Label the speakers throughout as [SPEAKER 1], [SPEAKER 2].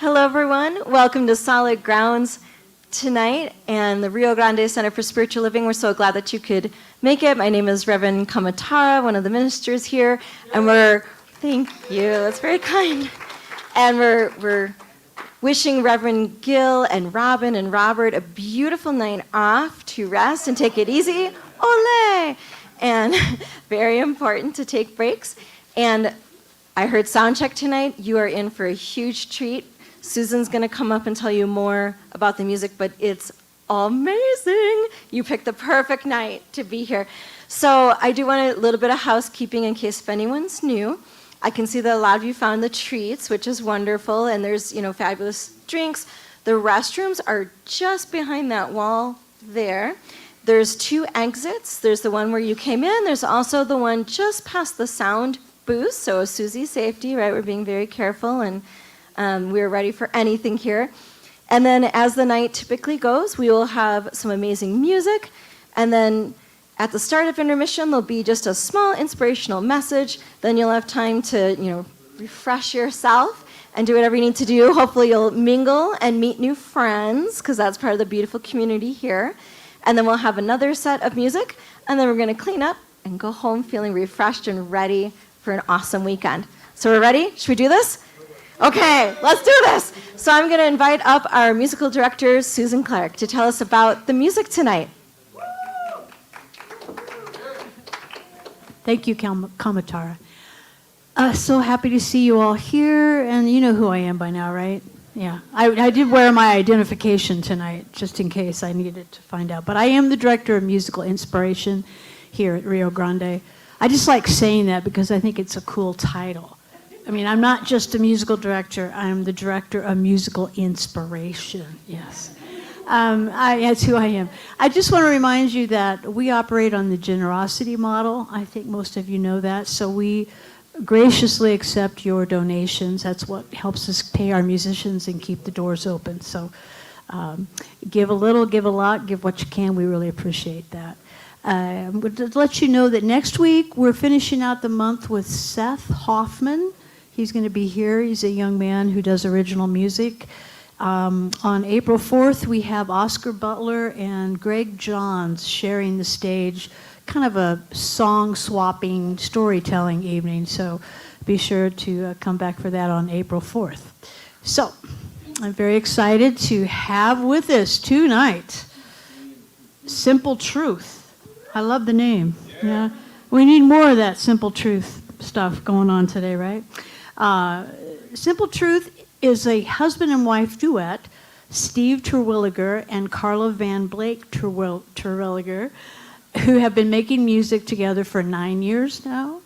[SPEAKER 1] Hello, everyone. Welcome to Solid Grounds tonight and the Rio Grande Center for Spiritual Living. We're so glad that you could make it. My name is Reverend Kamatara, one of the ministers here, and thank you, that's very kind. And we're wishing Reverend Gill and Robin and Robert a beautiful night off to rest and take it easy. Ole! And very important to take breaks. And I heard sound check tonight. You are in for a huge treat. Susan's going to come up and tell you more about the music, but it's amazing. You picked the perfect night to be here. So I do want a little bit of housekeeping in case if anyone's new. I can see that a lot of you found the treats, which is wonderful, and there's, fabulous drinks. The restrooms are just behind that wall there. There's 2 exits. There's the one where you came in. There's also the one just past the sound booth. So Susie's safety, right? We're being very careful, and we're ready for anything here. And then as the night typically goes, we will have some amazing music. And then at the start of intermission, there'll be just a small inspirational message. Then you'll have time to, refresh yourself and do whatever you need to do. Hopefully you'll mingle and meet new friends, because that's part of the beautiful community here. And then we'll have another set of music, and then we're going to clean up and go home feeling refreshed and ready for an awesome weekend. So we're ready? Should we do this? Okay, let's do this. So I'm going to invite up our musical director, Susan Clark, to tell us about the music tonight.
[SPEAKER 2] Thank you, Kamatara. So happy to see you all here, and you know who I am by now, right? Yeah, I did wear my identification tonight, just in case I needed to find out. But I am the director of musical inspiration here at Rio Grande. I just like saying that because I think it's a cool title. I mean, I'm not just a musical director, I'm the director of musical inspiration, yes. That's who I am. I just want to remind you that we operate on the generosity model. I think most of you know that. So we graciously accept your donations. That's what helps us pay our musicians and keep the doors open. So give a little, give a lot, give what you can. We really appreciate that. To let you know that next week we're finishing out the month with Seth Hoffman. He's going to be here. He's a young man who does original music. On April 4th, we have Oscar Butler and Greg Johns sharing the stage, kind of a song-swapping, storytelling evening. So be sure to come back for that on April 4th. So I'm very excited to have with us tonight Simple Truth. I love the name. Yeah, we need more of that Simple Truth stuff going on today, right? Simple Truth is a husband and wife duet, Steve Terwilliger and Carla Van Blake Terwilliger, who have been making music together for 9 years now.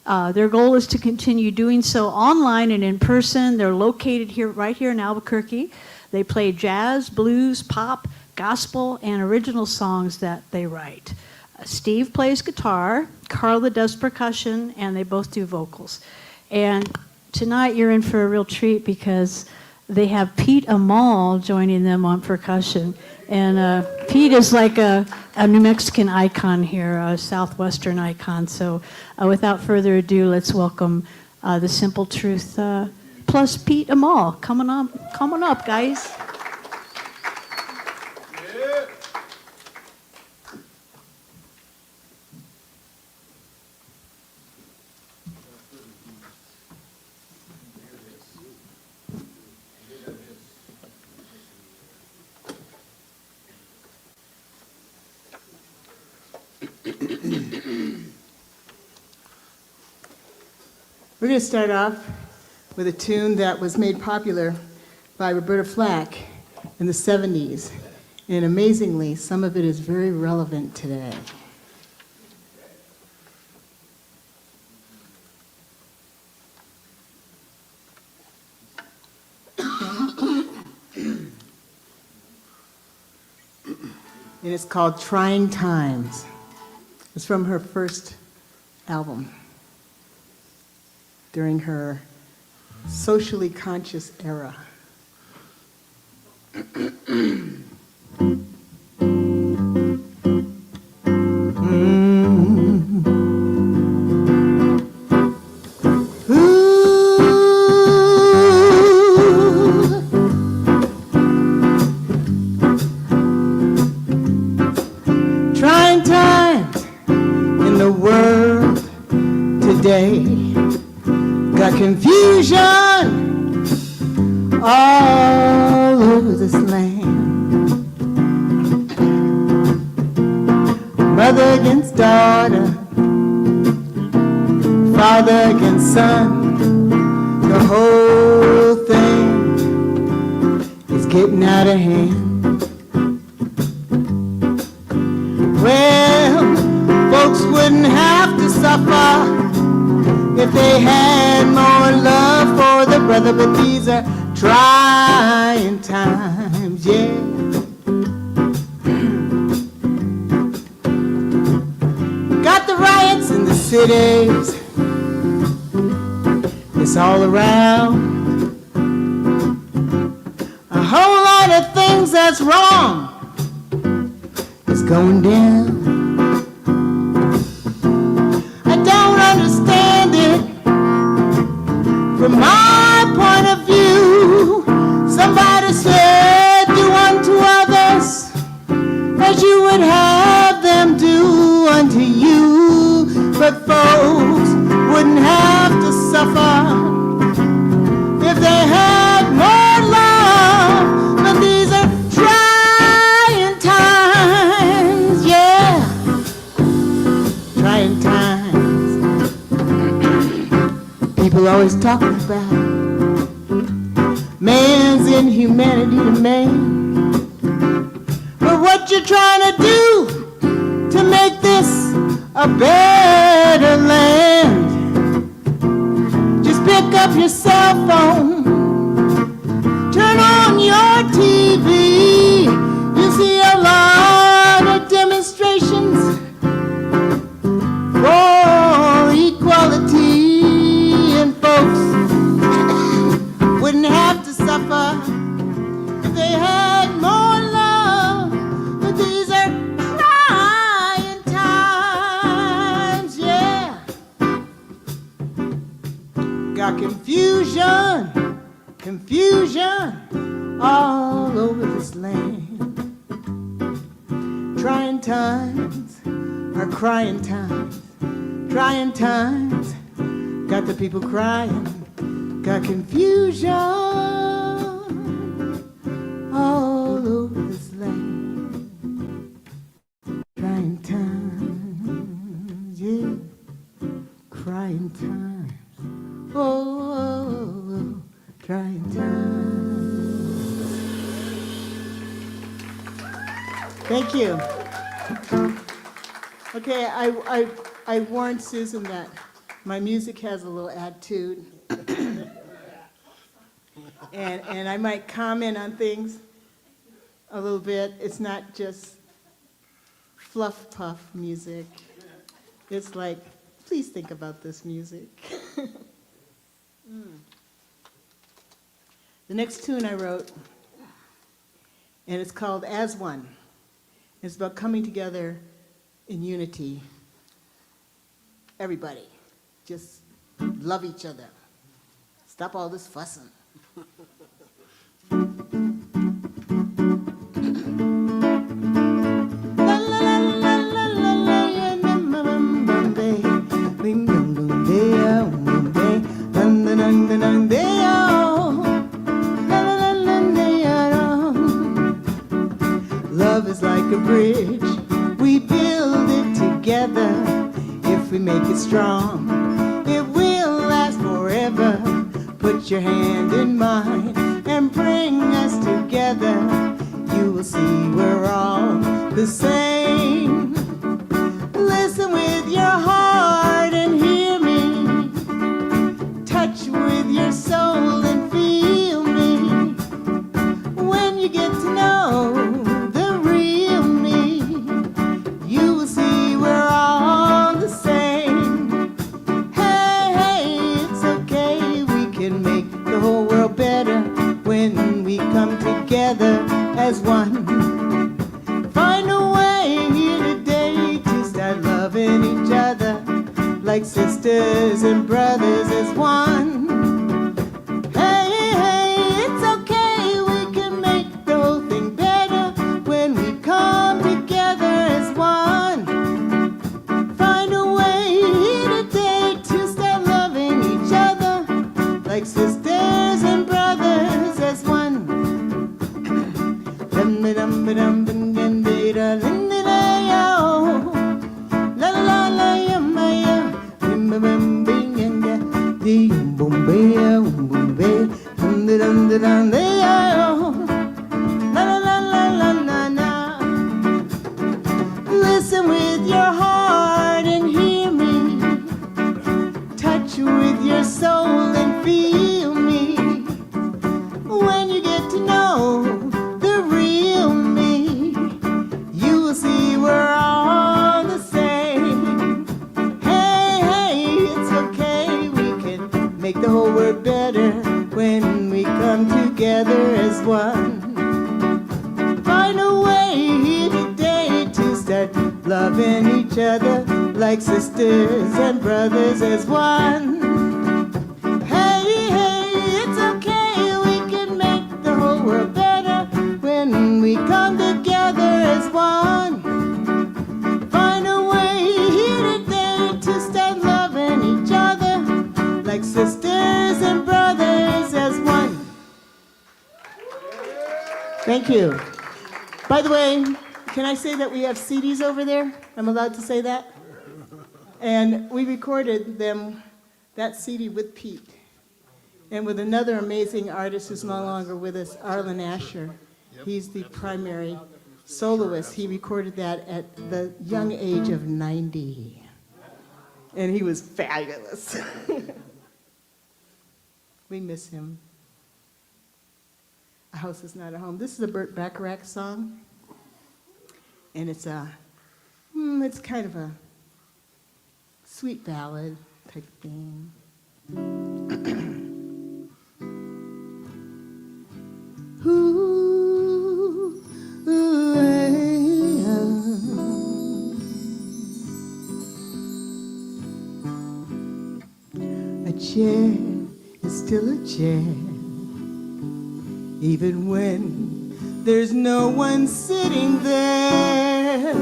[SPEAKER 2] Their goal is to continue doing so online and in person. They're located right here in Albuquerque. They play jazz, blues, pop, gospel, and original songs that they write. Steve plays guitar, Carla does percussion, and they both do vocals. And tonight you're in for a real treat because they have Pete Amal joining them on percussion. And Pete is like a New Mexican icon here, a Southwestern icon. So without further ado, let's welcome the Simple Truth plus Pete Amal. Come on up, guys.
[SPEAKER 3] We're going to start off with a tune that was made popular by Roberta Flack in the 70s. And amazingly, some of it is very relevant today. And it's called Trying Times. It's from her first album during her socially conscious era. Ooh, all over this land. Mother against daughter, father against son, the whole thing is getting out of hand. Well, folks wouldn't have to suffer if they had more love for the brother, but these are trying times, yeah. Got the riots in the cities, it's all around. A whole lot of things that's wrong is going down. I don't understand it from my point of view. Somebody said, do unto others as you would have them do unto you. But folks wouldn't have to suffer if they had more love. But these are trying times, yeah, trying times. People always talking about man's inhumanity to man. But what you trying to do to make this a better land? Just pick up your cell phone, turn on your TV, you see a lot of demonstrations for equality, and folks wouldn't have to suffer if they had more love. But these are trying times, yeah. Got confusion all over this land. Trying times are crying times, trying times got the people crying. Got confusion all over this land. Trying times, yeah, crying times. Oh, trying times. Thank you. Okay, I warned Susan that my music has a little attitude. And I might comment on things a little bit. It's not just fluff puff music. It's like, please think about this music. The next tune I wrote, and it's called As One. It's about coming together in unity. Everybody, just love each other. Stop all this fussing. Love is like a bridge, we build it together. If we make it strong, it will last forever. Put your hand in mine and bring us together. You will see we're all the same. Listen with your heart and hear me. Touch with your soul and feel me. When you get to know the real me, you will see we're all the same. Hey, hey, it's okay, we can make the whole world better when we come together as one. Find a way here today to start loving each other like sisters and brothers as one. Hey, hey, it's okay, we can make the whole thing better when we come together as one. Find a way here today to start loving each other like sisters sisters and brothers as one. Listen with your heart and hear me. Touch with your soul and feel me. When you get to know the real me, you will see we're all the same. Hey, hey, it's okay, we can make the whole world better when we come together as one. Find a way here today to start loving each other like sisters and brothers as one. Hey, hey, it's okay, we can make the whole world better when we come together as one. Find a way here today to start loving each other like sisters and brothers as one. Thank you. By the way, can I say that we have CDs over there? I'm allowed to say that? And we recorded them, that CD with Pete, and with another amazing artist who's no longer with us, Arlen Asher. He's the primary soloist. He recorded that at the young age of 90. And he was fabulous. We miss him. A house is not a home. This is a Burt Bacharach song. And it's kind of a sweet ballad type thing. Ooh, ooh, a chair is still a chair, even when there's no one sitting there.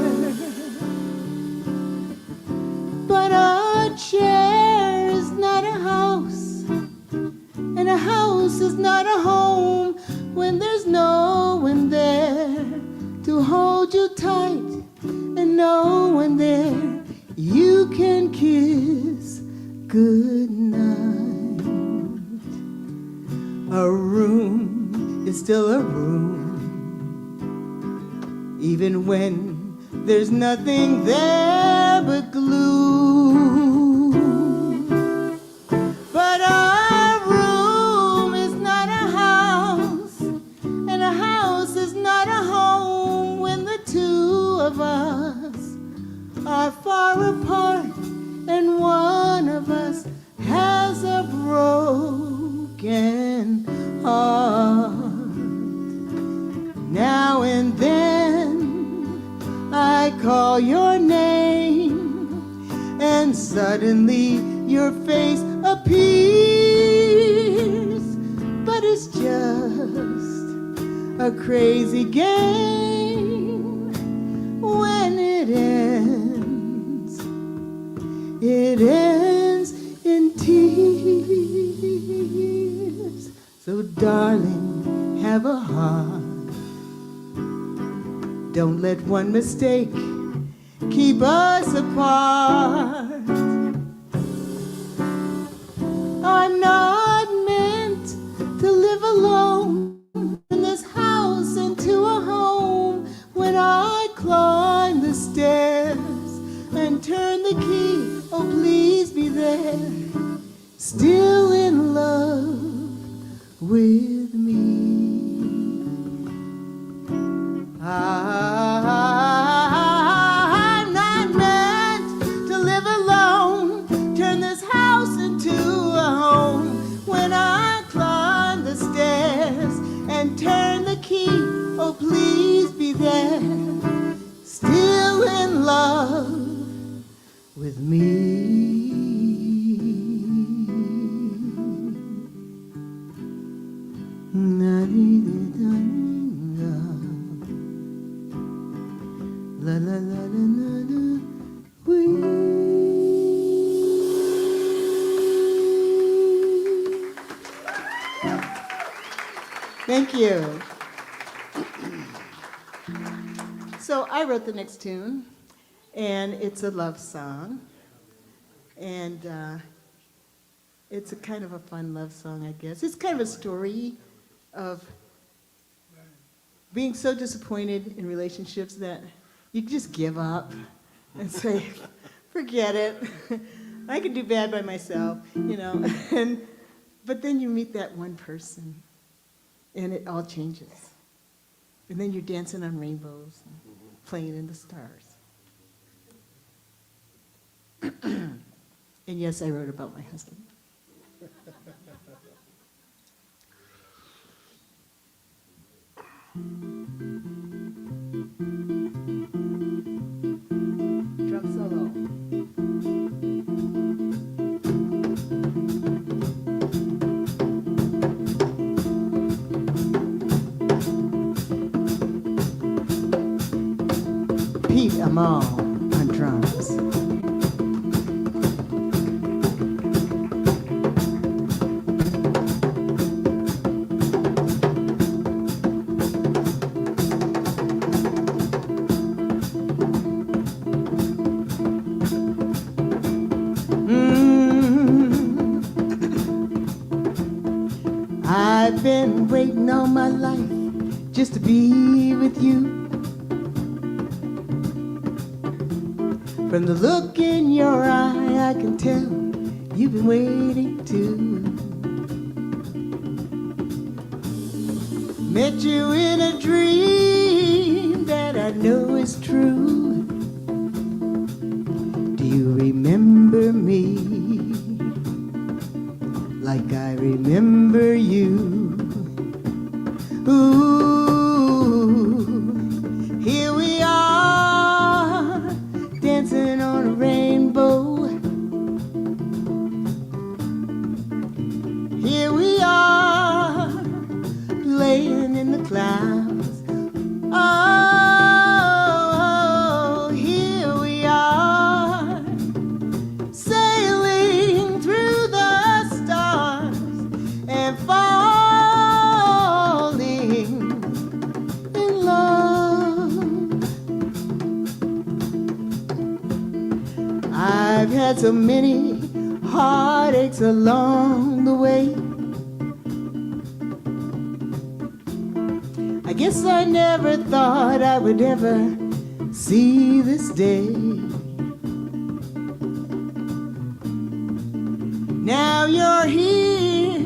[SPEAKER 3] But a chair is not a house, and a house is not a home when there's no one there to hold you tight, and no one there you can kiss goodnight. A room is still a room, even when there's nothing there but glue. But a room is not a house, and a house is not a home when the two of us are far apart, and one of us has a broken heart. Now and then I call your name, and suddenly your face appears. But it's just a crazy game. When it ends in tears. So darling, have a heart. Don't let one mistake keep us apart. I'm not meant to live alone, turn this house into a home. When I climb the stairs and turn the key, oh please be there, still in love with me. I'm not meant to live alone, turn this house into a home. When I climb the stairs and turn the key, oh please be there, still in love with me. La la la la la la, we. Thank you. So I wrote the next tune, and it's a love song. And it's a kind of a fun love song, I guess. It's kind of a story of being so disappointed in relationships that you just give up and say, forget it. I can do bad by myself, you know. But then you meet that one person, and it all changes. And then you're dancing on rainbows, and playing in the stars. And yes, I wrote about my husband. Drum solo. Pete Amal on drums. I've been waiting all my life just to be with you. From the look in your eye, I can tell you've been waiting too. Met you in a dream that I know is true. Do you remember me like I remember you? Ooh, here we are, dancing on a rainbow. Here we are, laying in the clouds. Oh, here we are, sailing through the stars and falling in love. I've had so many heartaches along the way. I guess I never thought I would ever see this day. Now you're here,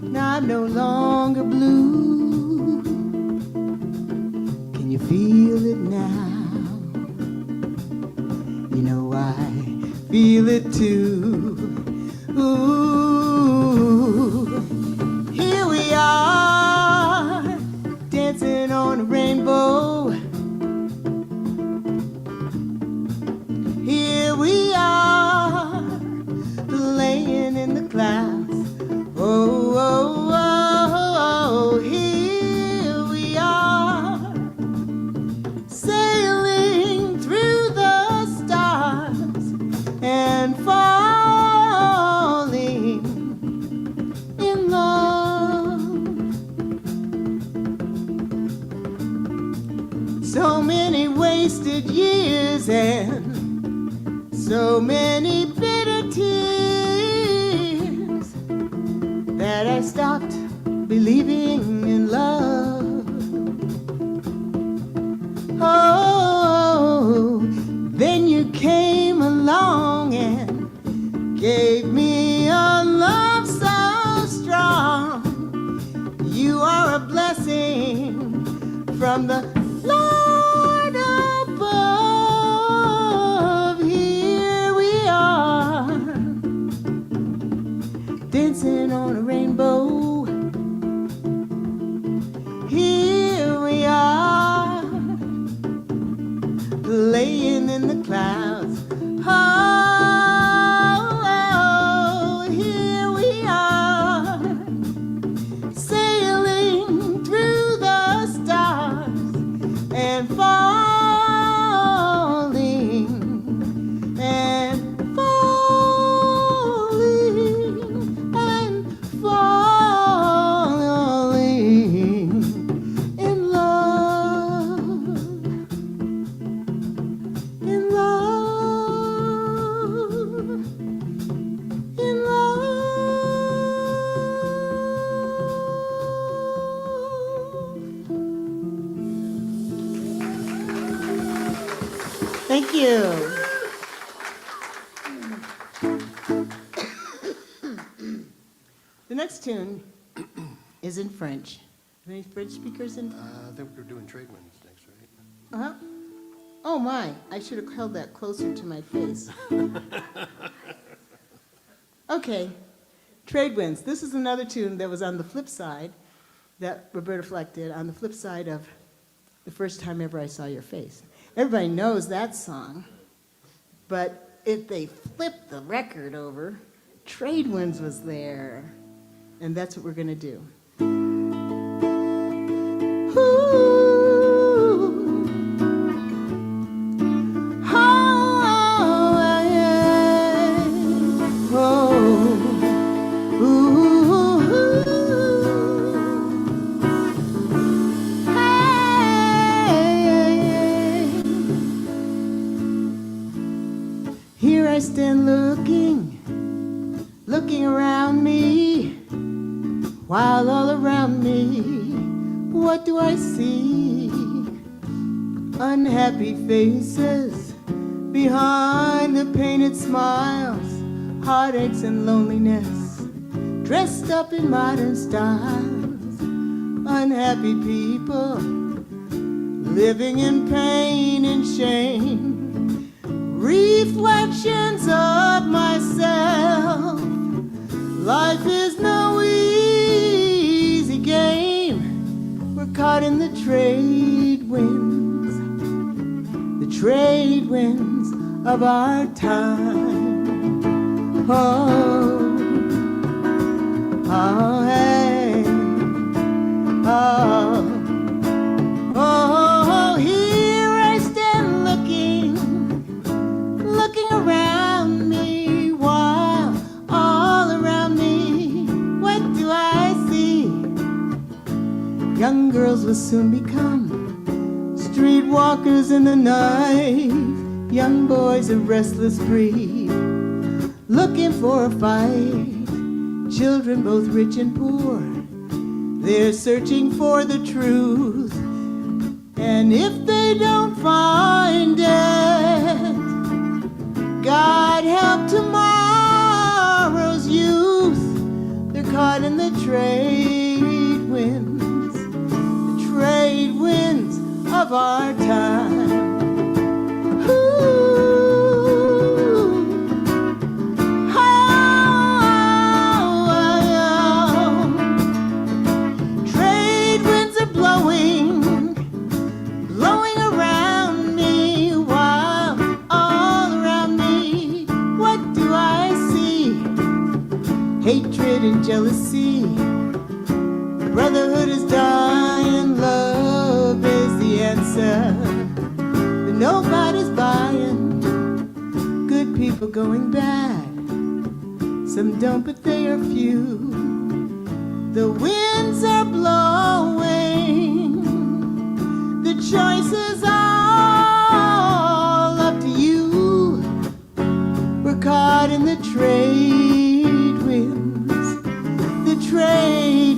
[SPEAKER 3] now I'm no longer blue. Can you feel it now? You know I feel it too. Ooh, here we are, dancing on a rainbow. Here we are, laying in the clouds. Oh, oh, oh, oh, here we are, sailing through the stars and falling in love. So many wasted years and so many bitter tears that I stopped believing in love. Oh, then you came along and gave me a love so strong. You are a blessing from the Lord above. Here we are, dancing on a rainbow. Here we are, laying in the clouds. Oh, here we are, sailing through the stars Thank you. The next tune is in French. Any French speakers in?
[SPEAKER 4] I think we're doing trade winds next, right?
[SPEAKER 3] Uh-huh. Oh my, I should have held that closer to my face. Okay, Trade Winds. This is another tune that was on the flip side that Roberta Flack did, on the flip side of The First Time Ever I Saw Your Face. Everybody knows that song, but if they flipped the record over, Trade Winds was there. And that's what we're going to do. Here I stand looking around me, while all around me, what do I see? Unhappy faces behind the painted smiles, heartaches and loneliness, dressed up in modern styles. Unhappy people living in pain and shame, reflections of myself. Life is no easy game. We're caught in the trade winds of our time. Oh, oh, hey, oh, oh, here I stand looking around me, while all around me, what do I see? Young girls will soon become streetwalkers in the night, young boys a restless breed, looking for a fight. Children both rich and poor, they're searching for the truth, and if they don't find it, God help tomorrow's youth. They're caught in the trade winds of our time. Trade winds are blowing around me, while all around me, what do I see? Hatred and jealousy, brotherhood is dying, love is the answer, but nobody's buying. Good people going bad, some don't, but they are few. The winds are blowing, the choice is all up to you. We're caught in the trade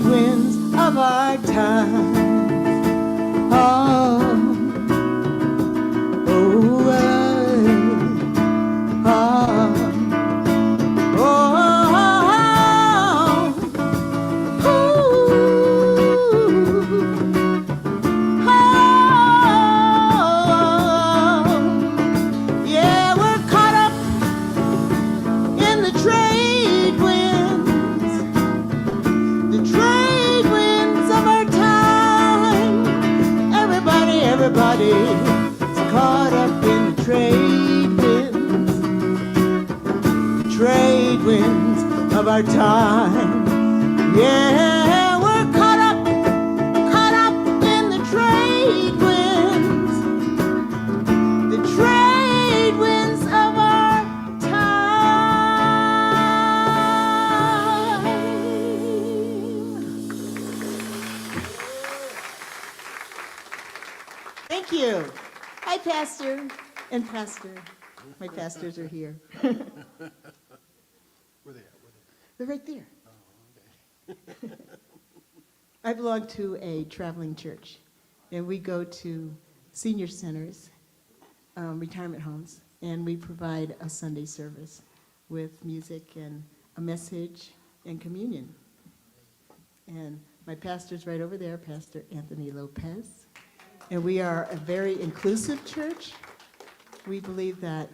[SPEAKER 3] winds of our time. Oh, oh, oh, yeah, we're caught up in the trade winds of our time. Everybody's caught up in the trade winds of our time. Yeah, we're caught up in the trade winds of our time. Thank you. Hi, Pastor and Pastor. My pastors are here.
[SPEAKER 4] Where they at?
[SPEAKER 3] They're right there. I belong to a traveling church, and we go to senior centers retirement homes, and we provide a Sunday service with music and a message and communion. And my pastor's right over there, Pastor Anthony Lopez. And we are a very inclusive church. We believe that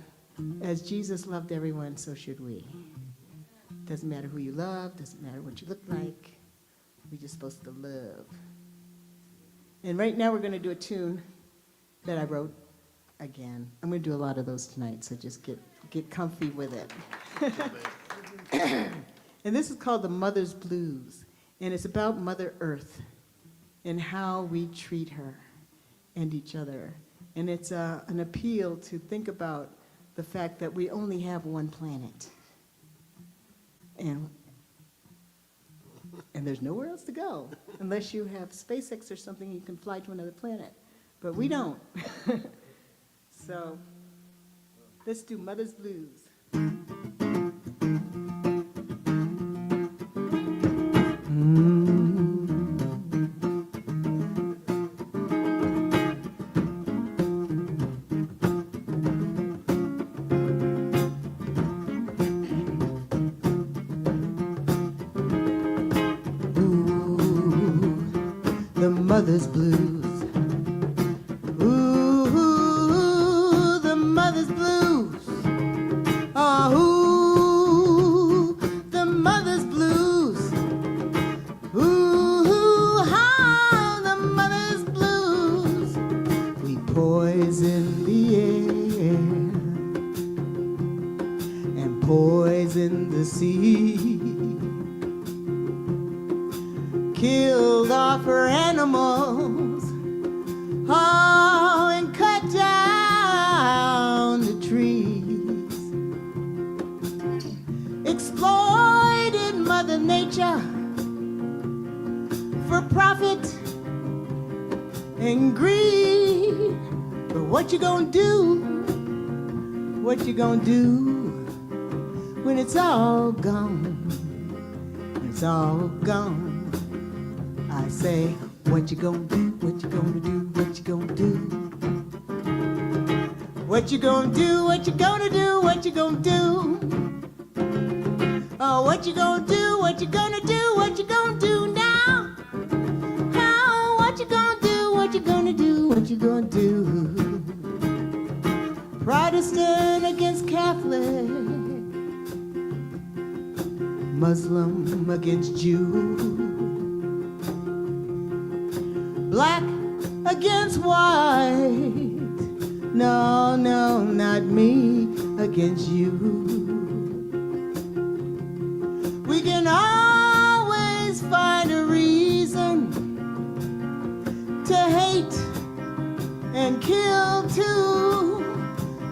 [SPEAKER 3] as Jesus loved everyone, so should we. Doesn't matter who you love, doesn't matter what you look like. We're just supposed to love. And right now we're going to do a tune that I wrote again. I'm going to do a lot of those tonight, so just get comfy with it. And this is called The Mother's Blues. And it's about Mother Earth and how we treat her and each other. And it's an appeal to think about the fact that we only have one planet. And there's nowhere else to go unless you have SpaceX or something, you can fly to another planet. But we don't. So let's do Mother's Blues. The mother's blues. Ooh, the mother's blues. Oh, the mother's blues. Ooh, how the mother's blues. We poison the air and poison the sea. Killed off her animals, oh, and cut down the trees. Exploited Mother Nature for profit and greed. But what you gonna do? What you gonna do when it's all gone? It's all gone. I say, what you gonna do, what you gonna do, what you gonna do? What you gonna do, what you gonna do, what you gonna do? Oh, what you gonna do, what you gonna do, what you gonna do now? How, what you gonna do, what you gonna do, what you gonna do? Protestant against Catholic, Muslim against Jew. Black against white. No, no, not me against you. We can always find a reason to hate and kill too.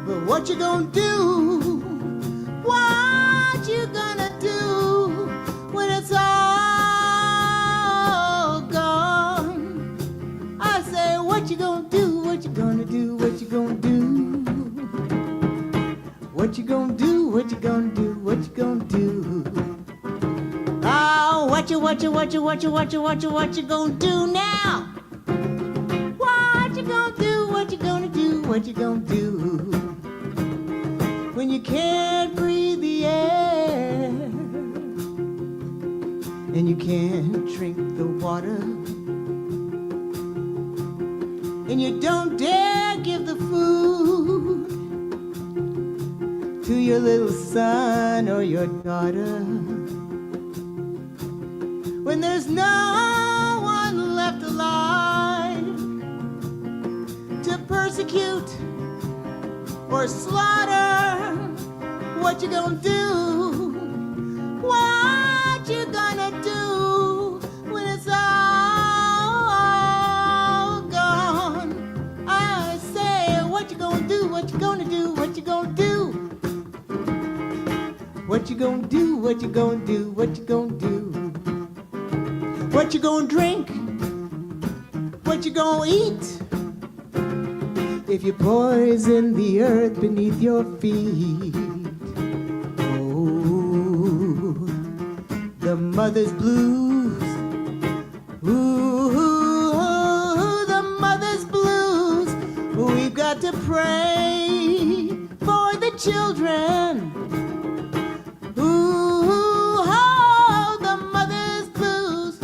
[SPEAKER 3] But what you gonna do? What you gonna do when it's all gone? I say, what you gonna do? What you gonna do? What you gonna do? What you gonna do? What you gonna do? What you gonna do? Oh, what you gonna do now? What you gonna do? What you gonna do? What you gonna do? When you can't breathe the air and you can't drink the water, and you don't dare give the food to your little son or your daughter. When there's no one left alive to persecute or slaughter, what you gonna do? What you gonna do when it's all gone? I say, what you gonna do? What you gonna do? What you gonna do? What you gonna do? What you gonna do? What you gonna do? What you gonna drink? What you gonna eat? If you poison the earth beneath your feet. Oh, the mother's blues. Ooh, the mother's blues. We've got to pray children. Ooh, how the mother's blues.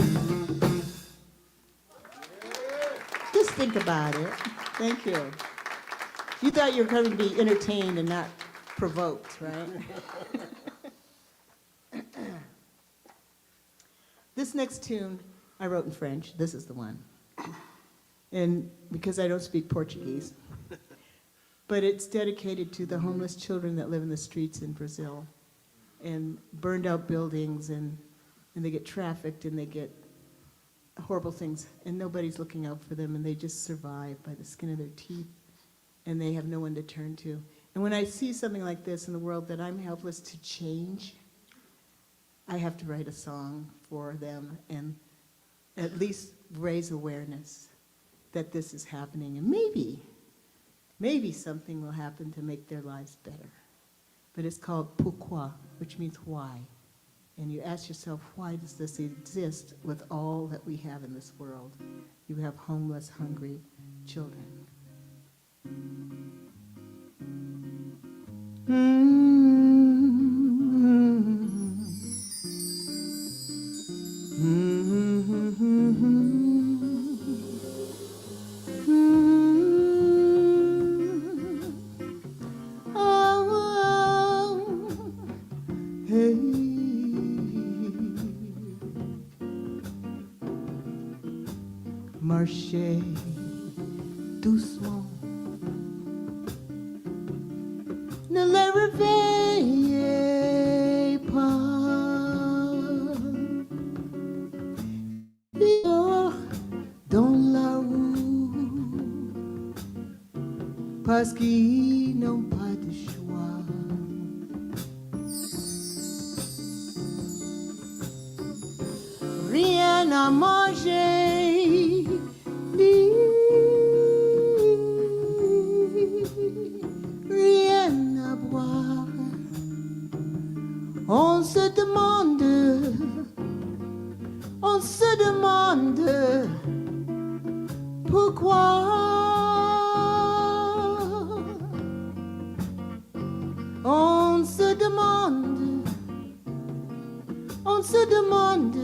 [SPEAKER 3] Just think about it. Thank you. You thought you were going to be entertained and not provoked, right? This next tune I wrote in French. This is the one. And because I don't speak Portuguese. But it's dedicated to the homeless children that live in the streets in Brazil and burned out buildings, and they get trafficked and they get horrible things, and nobody's looking out for them, and they just survive by the skin of their teeth, and they have no one to turn to. And when I see something like this in the world that I'm helpless to change, I have to write a song for them and at least raise awareness that this is happening, and maybe something will happen to make their lives better. But it's called pourquoi, which means why. And you ask yourself, why does this exist with all that we have in this world? You have homeless, hungry children. Marchez doucement, ne les réveillez pas. Dehors dans la rue, parce qu'ils n'ont pas de choix. Rien à manger, rien à boire. On se demande pourquoi. On se demande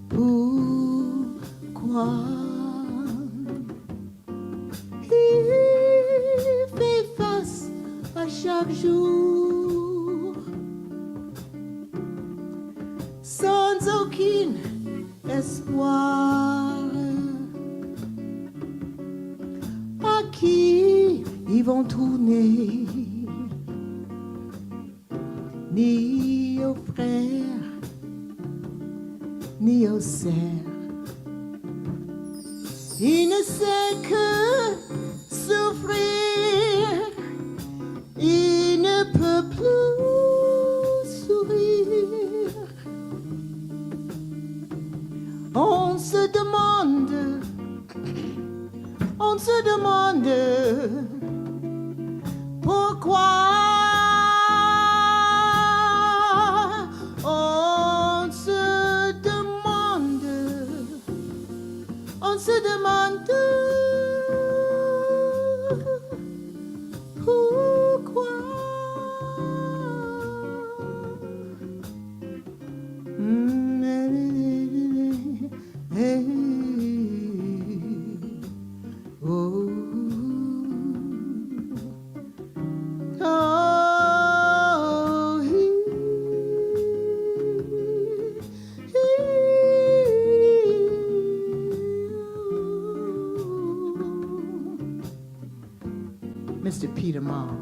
[SPEAKER 3] pourquoi. Il fait face à chaque jour sans aucun espoir. À qui ils vont tourner? Ni aux frères, ni aux sœurs. Il ne sait que souffrir. Il ne peut plus sourire. On se demande pourquoi. On se demande pourquoi. Oh. Mr. Peter Mall.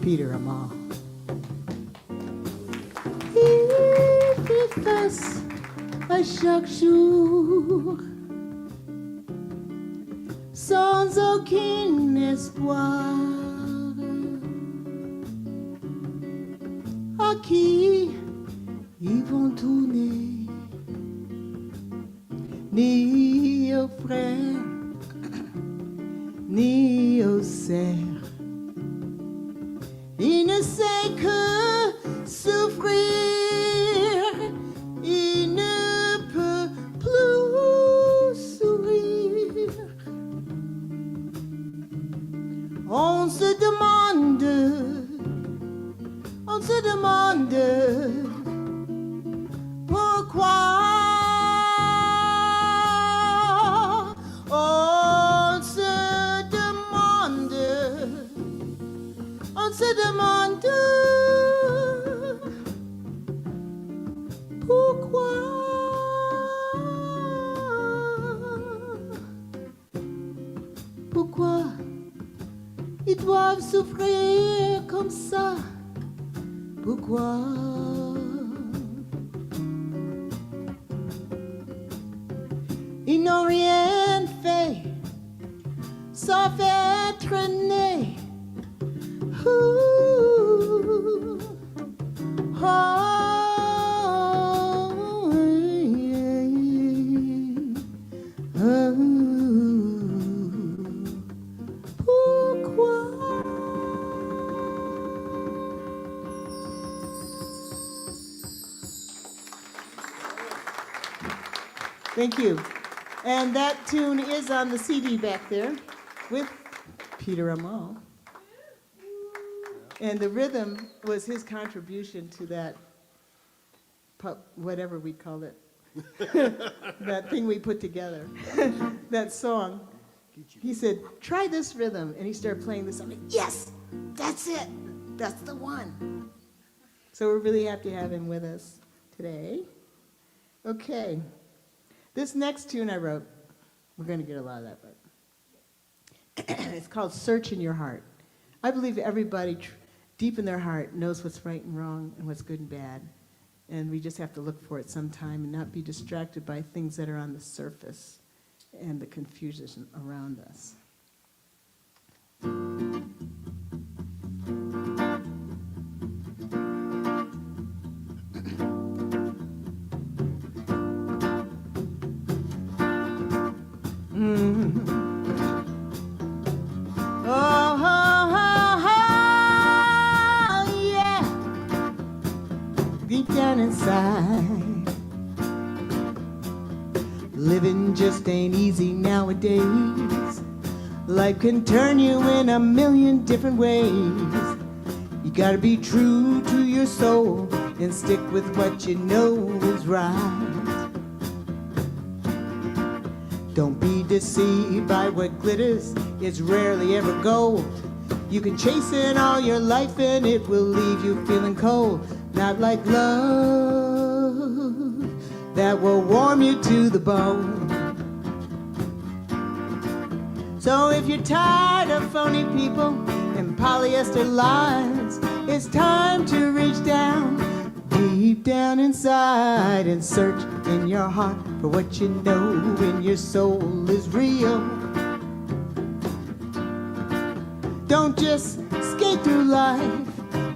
[SPEAKER 3] Peter Amal. Il fait face à chaque jour sans aucun espoir. À qui ils vont tourner? Ni aux frères, ni aux sœurs. Il ne sait que souffrir. Il ne peut plus sourire. On se demande pourquoi. On se demande pourquoi. Pourquoi ils doivent souffrir comme ça? Pourquoi? Ils n'ont rien fait sauf être nés. Ooh. Oh, yeah, yeah. Oh. Pourquoi? Thank you. And that tune is on the CD back there with Peter Amal. And the rhythm was his contribution to that, whatever we call it, that thing we put together, that song. He said, try this rhythm. And he started playing this. I'm like, yes, that's it. That's the one. So we're really happy to have him with us today. Okay. This next tune I wrote, we're going to get a lot of that, but it's called Search in Your Heart. I believe everybody deep in their heart knows what's right and wrong and what's good and bad. And we just have to look for it sometime and not be distracted by things that are on the surface and the confusion around us. Deep down inside, living just ain't easy nowadays. Life can turn you in a million different ways. You gotta be true to your soul and stick with what you know is right. Don't be deceived by what glitters, it's rarely ever gold. You can chase it all your life and it will leave you feeling cold. Not like love that will warm you to the bone. So if you're tired of phony people and polyester lies, it's time to reach down, deep down inside and search in your heart for what you know in your soul is real. Don't just skate through life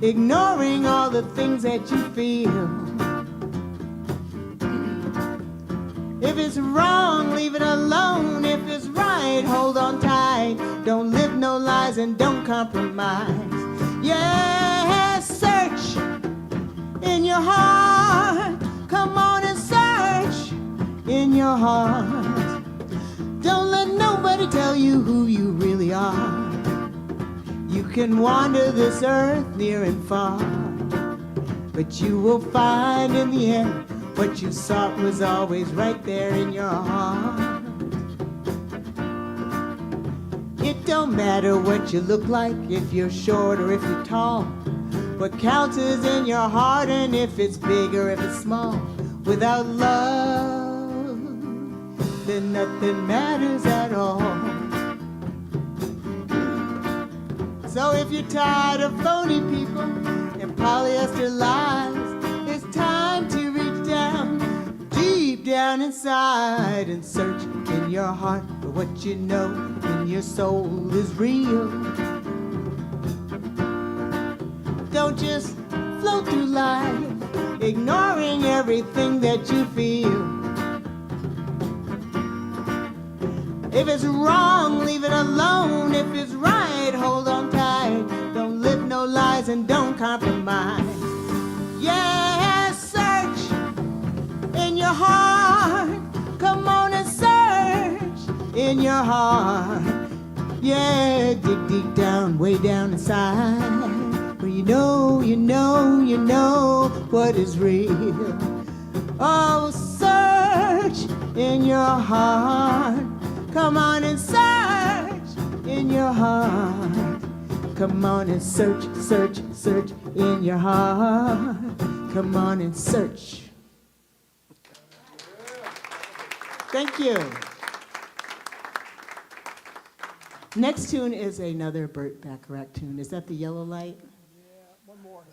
[SPEAKER 3] ignoring all the things that you feel. If it's wrong, leave it alone. If it's right, hold on tight. Don't live no lies and don't compromise. Yeah, search in your heart. Come on and search in your heart. Don't let nobody tell you who you really are. You can wander this earth near and far, but you will find in the end what you sought was always right there in your heart. It don't matter what you look like, if you're short or if you're tall. What counts is in your heart, and if it's big or if it's small. Without love, then nothing matters at all. So if you're tired of phony people and polyester lies, it's time to reach down, deep down inside and search in your heart for what you know in your soul is real. Don't just float through life, ignoring everything that you feel. If it's wrong, leave it alone. If it's right, hold on tight. Don't live no lies and don't compromise. Yeah, search in your heart. Come on and search in your heart. Yeah, dig deep down, way down inside, where you know what is real. Oh, search in your heart. Come on and search in your heart. Come on and search, search, search in your heart. Come on and search. Thank you. Next tune is another Burt Bacharach tune. Is that the Yellow Light?
[SPEAKER 5] Yeah, one more.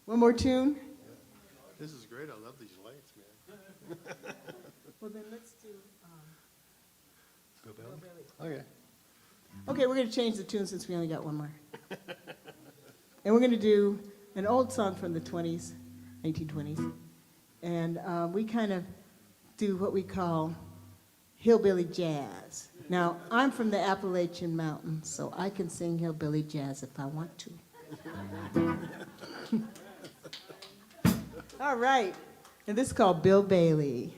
[SPEAKER 3] One more tune?
[SPEAKER 4] This is great. I love these lights, man.
[SPEAKER 3] Well, then let's do...
[SPEAKER 4] Go Billy. Okay.
[SPEAKER 3] Okay, we're going to change the tune since we only got one more. And we're going to do an old song from the 20s, 1920s. And we kind of do what we call hillbilly jazz. Now, I'm from the Appalachian Mountains, so I can sing hillbilly jazz if I want to. All right. And this is called Bill Bailey.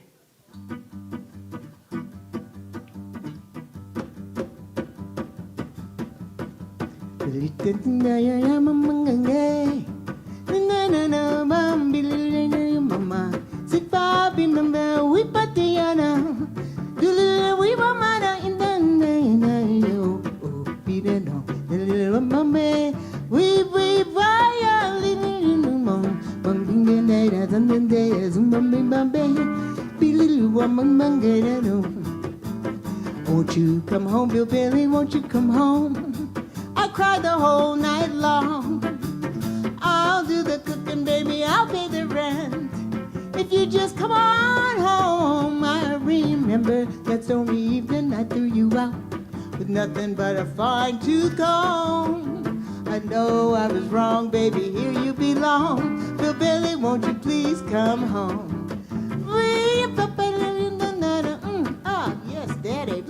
[SPEAKER 3] Won't you come home, Bill Bailey, won't you come home? I cried the whole night long. I'll do the cooking, baby, I'll pay the rent. If you just come on home, I remember that stormy evening I threw you out with nothing but a fine-tooth comb. I know I was wrong, baby, here you belong. Bill Bailey, won't you please come home? Yes, Daddy.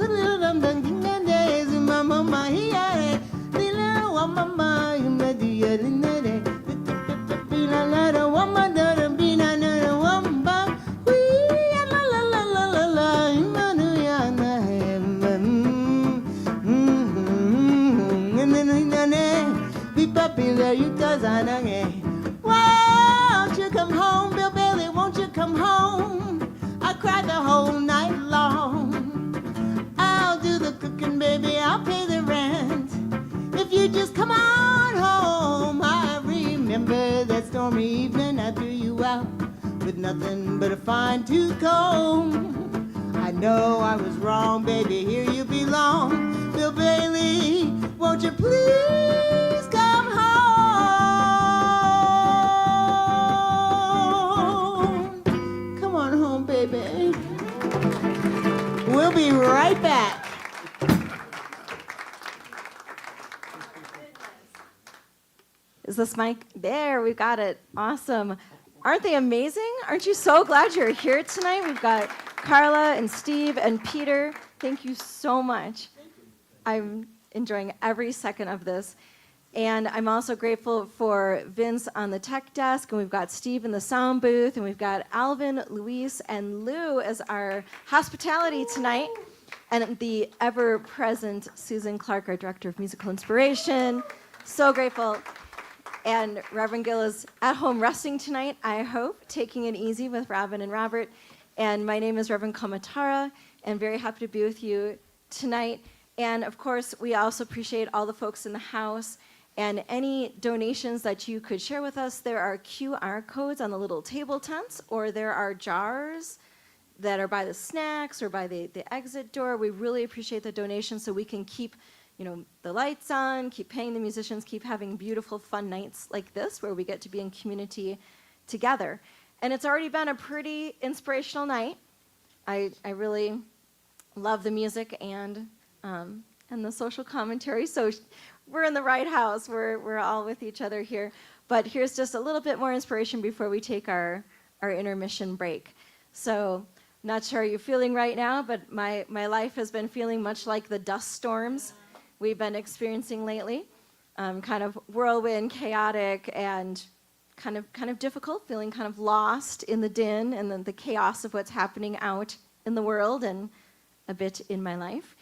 [SPEAKER 3] Won't you come home, Bill Bailey, won't you come home? I cried the whole night long. I'll do the cooking, baby, I'll pay the rent. If you just come on home, I remember that stormy evening I threw you out with nothing but a fine-tooth comb. I know I was wrong, baby, here you belong. Bill Bailey, won't you please come home? Come on home, baby. We'll be right back.
[SPEAKER 1] Is this mic? There, we got it. Awesome. Aren't they amazing? Aren't you so glad you're here tonight? We've got Carla and Steve and Peter. Thank you so much. I'm enjoying every second of this. And I'm also grateful for Vince on the tech desk, and we've got Steve in the sound booth, and we've got Alvin, Luis, and Lou as our hospitality tonight, and the ever-present Susan Clark, our Director of Musical Inspiration. So grateful. And Reverend Gill is at home resting tonight, I hope, taking it easy with Robin and Robert. And my name is Reverend Kamatara, and very happy to be with you tonight. And of course, we also appreciate all the folks in the house and any donations that you could share with us. There are QR codes on the little table tents, or there are jars that are by the snacks or by the exit door. We really appreciate the donations so we can keep the lights on, keep paying the musicians, keep having beautiful, fun nights like this where we get to be in community together. And it's already been a pretty inspirational night. I really love the music and the social commentary. So we're in the right house. We're all with each other here. But here's just a little bit more inspiration before we take our intermission break. So not sure how you're feeling right now, but my life has been feeling much like the dust storms we've been experiencing lately. Kind of whirlwind, chaotic, and kind of difficult, feeling kind of lost in the din and the chaos of what's happening out in the world and a bit in my life.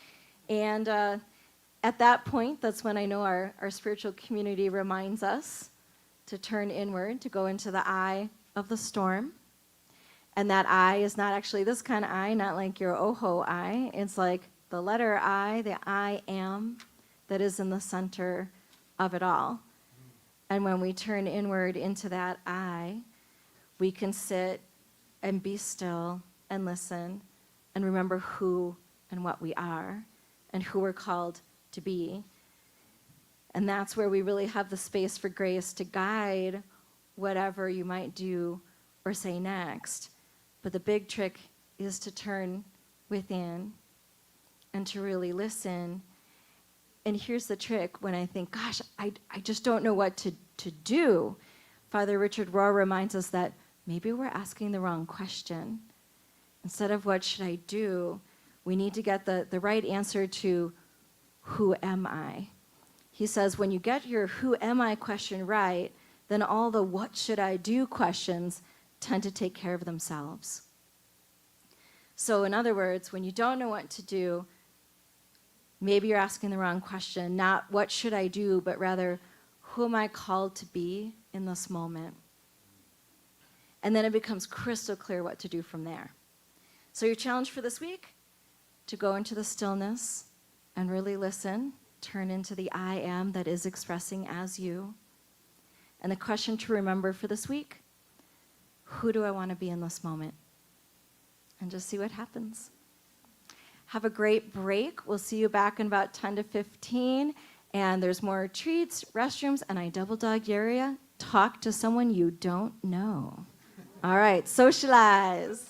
[SPEAKER 1] And at that point, that's when I know our spiritual community reminds us to turn inward, to go into the eye of the storm. And that I is not actually this kind of I, not like your oho I. It's like the letter I, the I am, that is in the center of it all. And when we turn inward into that I, we can sit and be still and listen and remember who and what we are and who we're called to be. And that's where we really have the space for grace to guide whatever you might do or say next. But the big trick is to turn within and to really listen. And here's the trick when I think, gosh, I just don't know what to do. Father Richard Rohr reminds us that maybe we're asking the wrong question. Instead of what should I do, we need to get the right answer to who am I? He says when you get your who am I question right, then all the what should I do questions tend to take care of themselves. So in other words, when you don't know what to do, maybe you're asking the wrong question, not what should I do, but rather who am I called to be in this moment? And then it becomes crystal clear what to do from there. So your challenge for this week, to go into the stillness and really listen, turn into the I am that is expressing as you. And the question to remember for this week, who do I want to be in this moment? And just see what happens. Have a great break. We'll see you back in about 10 to 15. And there's more treats, restrooms, and I double dog area. Talk to someone you don't know. All right, socialize.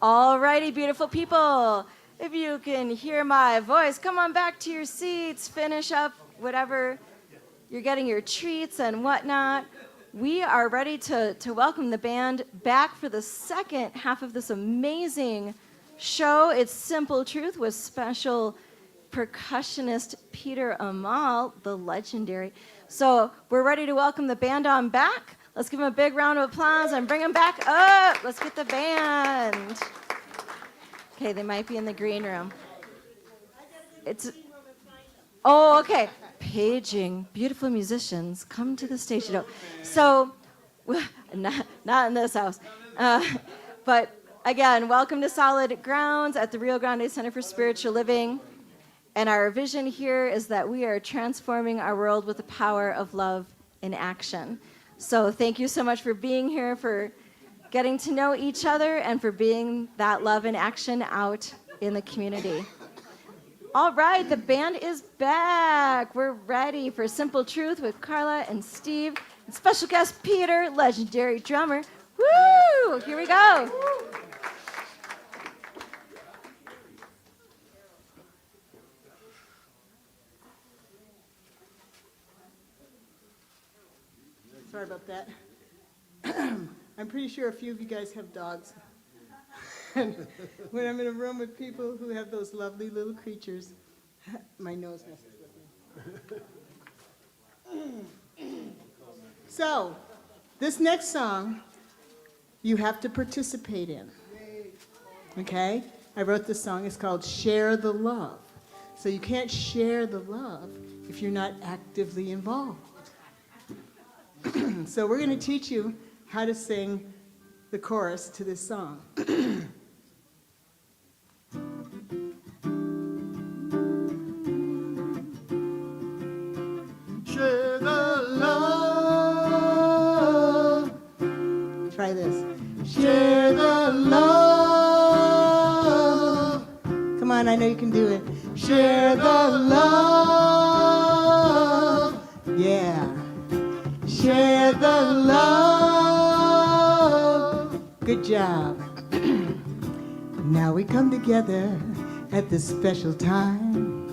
[SPEAKER 1] Alrighty, beautiful people. If you can hear my voice, come on back to your seats, finish up whatever you're getting your treats and whatnot. We are ready to welcome the band back for the second half of this amazing show. It's Simple Truth with special percussionist Peter Amal, the legendary. So we're ready to welcome the band on back. Let's give them a big round of applause and bring them back up. Let's get the band. Okay, they might be in the green room. Oh, okay. Paging. Beautiful musicians, come to the stage. So, not in this house. But again, welcome to Solid Grounds at the Rio Grande Center for Spiritual Living. And our vision here is that we are transforming our world with the power of love in action. So thank you so much for being here, for getting to know each other, and for being that love in action out in the community. All right, the band is back. We're ready for Simple Truth with Carla and Steve, and special guest Peter, legendary drummer. Woo! Here we go.
[SPEAKER 3] Sorry about that. I'm pretty sure a few of you guys have dogs. And when I'm in a room with people who have those lovely little creatures, my nose messes with me. So, this next song, you have to participate in. Okay? I wrote this song. It's called Share the Love. So you can't share the love if you're not actively involved. So we're going to teach you how to sing the chorus to this song.
[SPEAKER 4] Share the love.
[SPEAKER 3] Try this. Share the love. Come on, I know you can do it. Share the love. Yeah. Share the love. Good job. Now we come together at this special time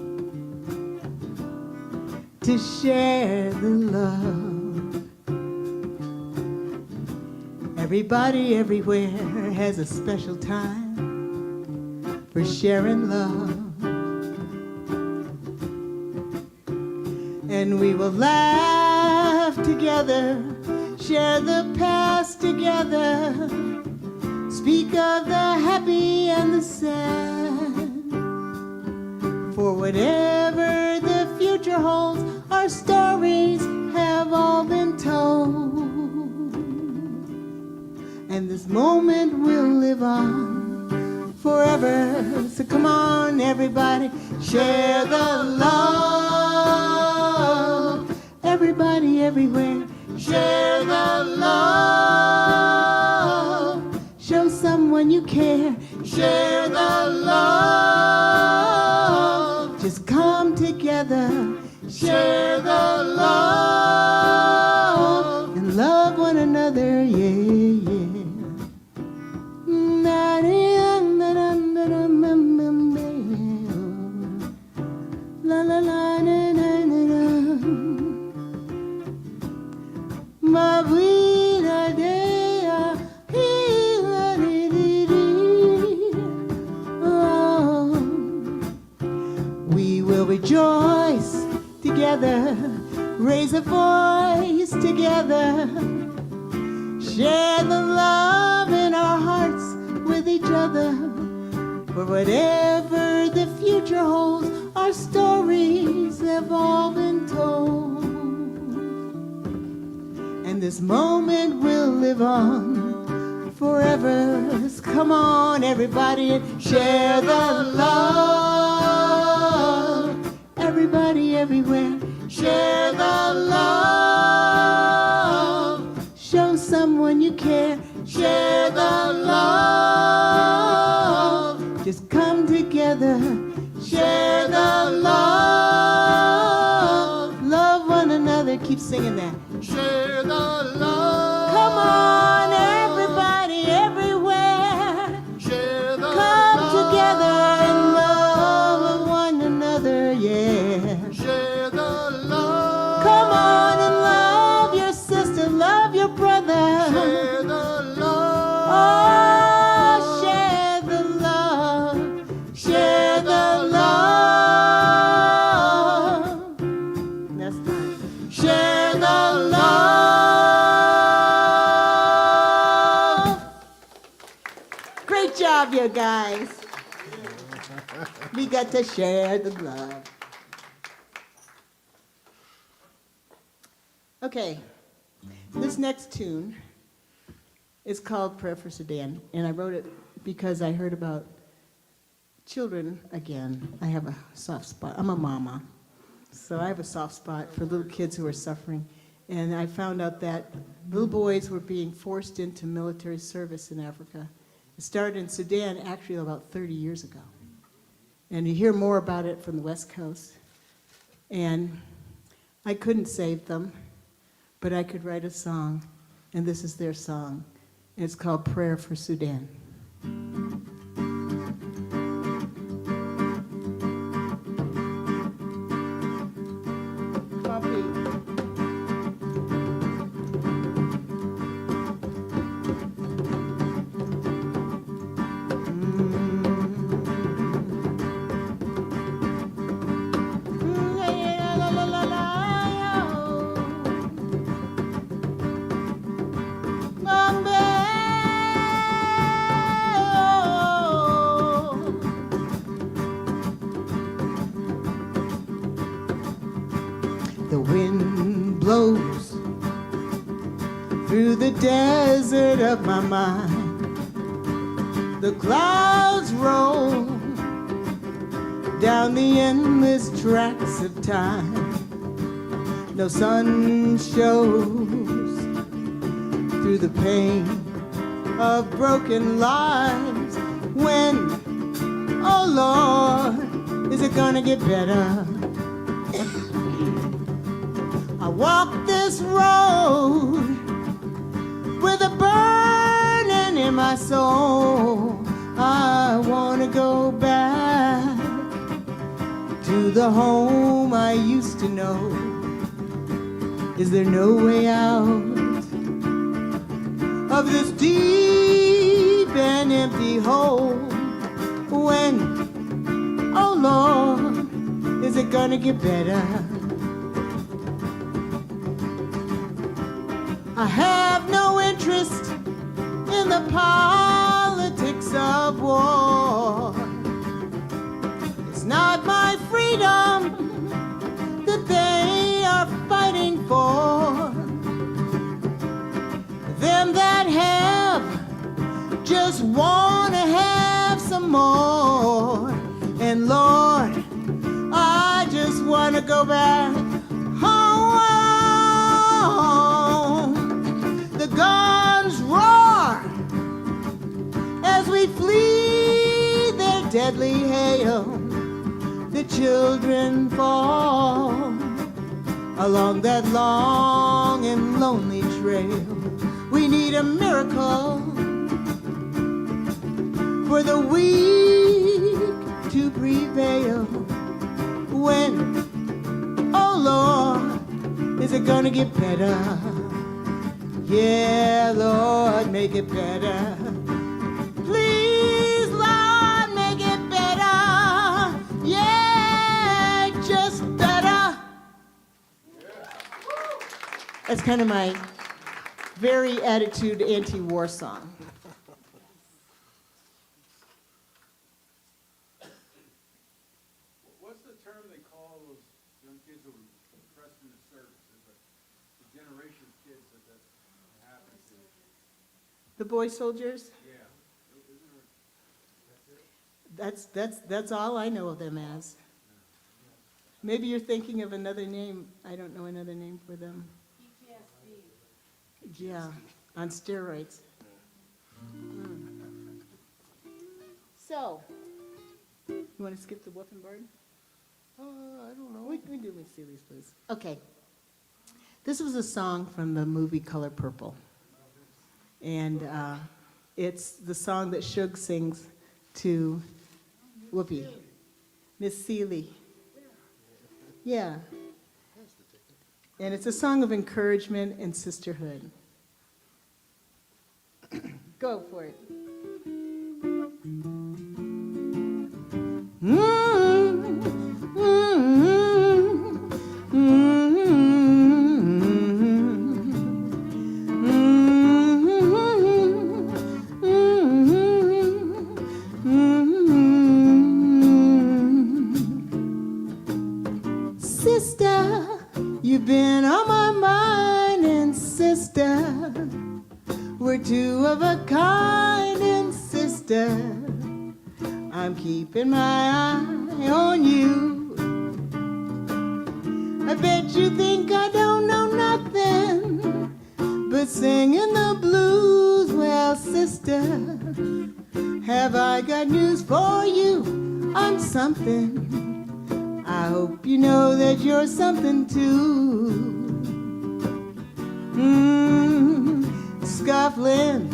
[SPEAKER 3] to share the love. Everybody everywhere has a special time for sharing love. And we will laugh together, share the past together, speak of the happy and the sad. For whatever the future holds, our stories have all been told. And this moment will live on forever. So come on, everybody, share the love. Everybody, everywhere, share the love. Show someone you care, share the love. Just come together, share the love, and love one another, yeah, yeah. La la la na na na na. Ma vida dea, hila di di di. Oh. We will rejoice together, raise a voice together, share the love in our hearts with each other. For whatever the future holds, our stories have all been told. And this moment will live on forever. So come on, everybody, and share the love. Everybody, everywhere, share the love. Show someone you care, share the love. Just come together, share the love. Love one another, keep singing that.
[SPEAKER 4] Share the love.
[SPEAKER 3] Come on, everybody, everywhere.
[SPEAKER 4] Share
[SPEAKER 3] love you guys. We got to share the love. Okay, this next tune is called Prayer for Sudan, and I wrote it because I heard about children again. I have a soft spot. I'm a mama, so I have a soft spot for little kids who are suffering. And I found out that little boys were being forced into military service in Africa. It started in Sudan actually about 30 years ago. And you hear more about it from the West Coast. And I couldn't save them, but I could write a song, and this is their song. It's called Prayer for Sudan. The wind blows through the desert of my mind. The clouds roll down the endless tracks of time. No sun shows through the pain of broken lives. When, oh Lord, is it gonna get better? I walk this road with a burning in my soul. I want to go back to the home I used to know. Is there no way out of this deep and empty hole? When, oh Lord, is it gonna get better? I have no interest in the politics of war. It's not my freedom that they are fighting for. Them that have just want to have some more. And Lord, I just want to go back home. The guns roar as we flee their deadly hail. The children fall along that long and lonely trail. We need a miracle for the weak to prevail. When, oh Lord, is it gonna get better? Yeah, Lord, make it better. Please, Lord, make it better. Yeah, just better. That's kind of my very attitude anti-war song.
[SPEAKER 5] What's the term they call those young kids who were pressed into service? There's a generation of kids that happens to.
[SPEAKER 3] The boy soldiers?
[SPEAKER 5] Yeah.
[SPEAKER 3] That's all I know of them as. Maybe you're thinking of another name. I don't know another name for them. PTSD. Yeah, on steroids. So, you want to skip the whooping bird?
[SPEAKER 4] I don't know.
[SPEAKER 3] We do Miss Seeley's Blues. Okay. This was a song from the movie Color Purple. And it's the song that Suge sings to Whoopi. Miss Seeley. Yeah. And it's a song of encouragement and sisterhood. Go for it. You've been on my mind, and sister, we're two of a kind, and sister, I'm keeping my eye on you. I bet you think I don't know nothing but singing the blues. Well, sister, have I got news for you? I'm something. I hope you know that you're something too. Scuffling,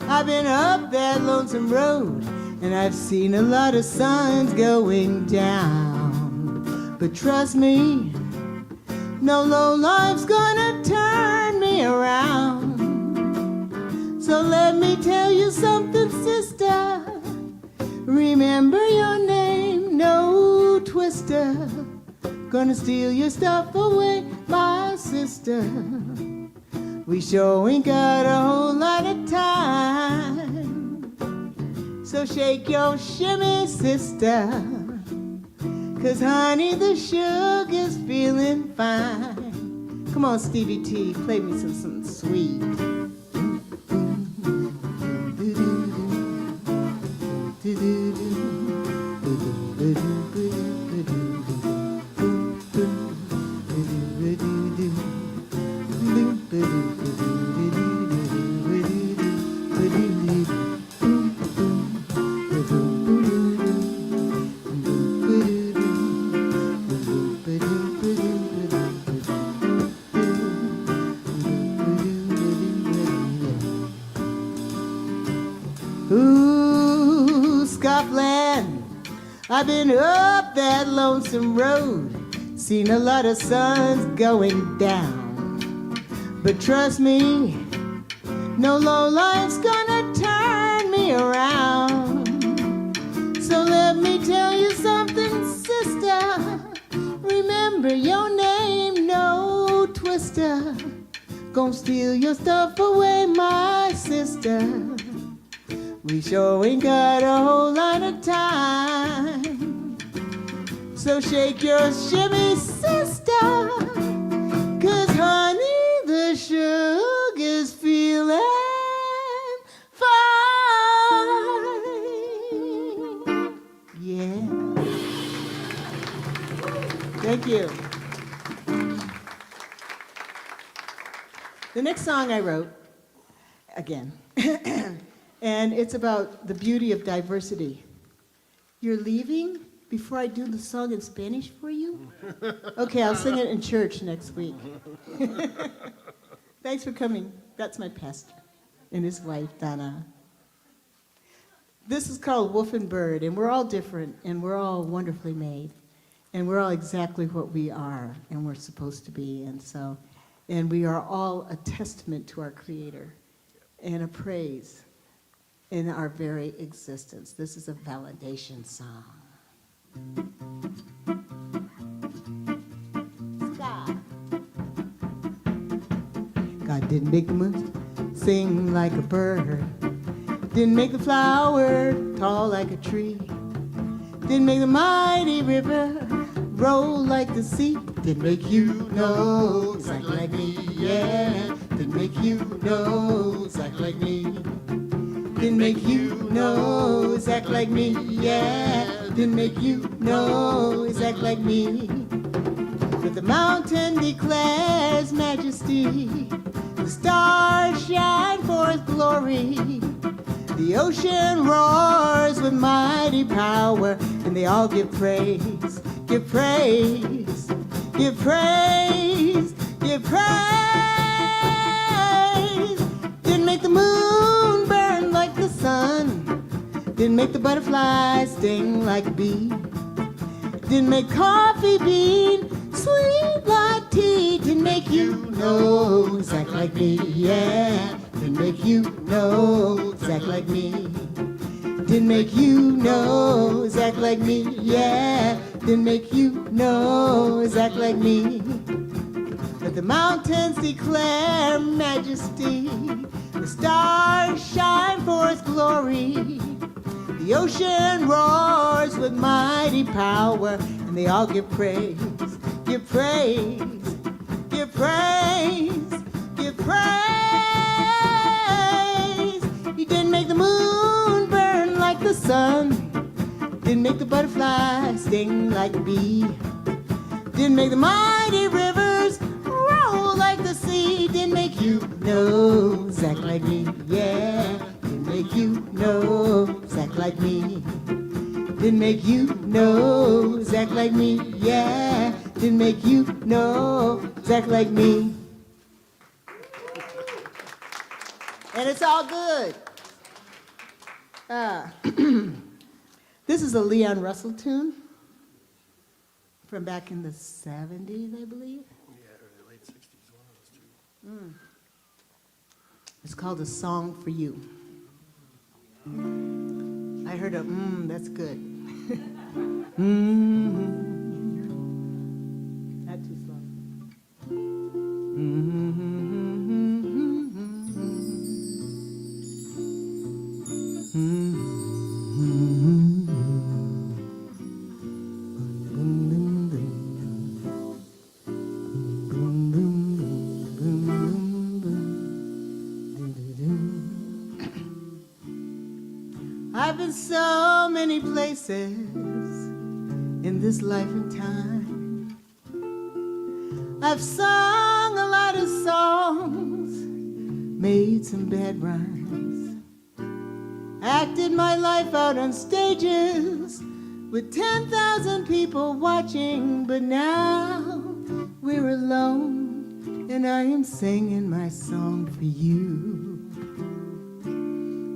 [SPEAKER 3] I've been up that lonesome road, and I've seen a lot of suns going down. But trust me, no low life's gonna turn me around. So let me tell you something, sister. Remember your name, no twister. Gonna steal your stuff away, my sister. We sure ain't got a whole lot of time. So shake your shimmy, sister. 'Cause honey, the sugar's feeling fine. Come on, Stevie T, play me something sweet. Ooh, Scotland, I've been up that lonesome road, seen a lot of suns going down. But trust me, no low life's gonna turn me around. So let me tell you something, sister. Remember your name, no twister. Gonna steal your stuff away, my sister. We sure ain't got a whole lot of time. So shake your shimmy, sister. 'Cause honey, the sugar's feeling fine. Yeah. Thank you. The next song I wrote, again, and it's about the beauty of diversity. You're leaving before I do the song in Spanish for you? Okay, I'll sing it in church next week. Thanks for coming. That's my pastor and his wife, Donna. This is called Wolf and Bird, and we're all different, and we're all wonderfully made, and we're all exactly what we are, and we're supposed to be, and we are all a testament to our Creator and a praise in our very existence. This is a validation song. Stop. God didn't make the moon sing like a bird. Didn't make the flower tall like a tree. Didn't make the mighty river roll like the sea. Didn't make you know exactly like me, yeah. Didn't make you know exactly like me. Didn't make you know exactly like me, yeah. Didn't make you know exactly like me. But the mountain declares majesty. The stars shine forth glory. The ocean roars with mighty power, and they all give praise, give praise, give praise, give praise. Didn't make the moon burn like the sun. Didn't make the butterfly sting like a bee. Didn't make coffee bean sweet like tea. Didn't make you know exactly like me, yeah. Didn't make you know exactly like me. Didn't make you know exactly like me, yeah. Didn't make you know exactly like me. But the mountains declare majesty. The stars shine forth glory. The ocean roars with mighty power, and they all give praise, give praise, like me. Didn't make the mighty rivers roll like the sea. Didn't make you nose act like me, yeah. Didn't make you nose act like me. Didn't make you nose act like me, yeah. Didn't make you nose act like me. And it's all good. This is a Leon Russell tune from back in the 70s, I believe.
[SPEAKER 4] Yeah, or the late 60s, one of those two.
[SPEAKER 3] It's called A Song for You. I heard a that's good. Not too slow. I've been so many places in this life and time. I've sung a lot of songs, made some bad rhymes, acted my life out on stages with 10,000 people watching, but now we're alone and I am singing my song for you.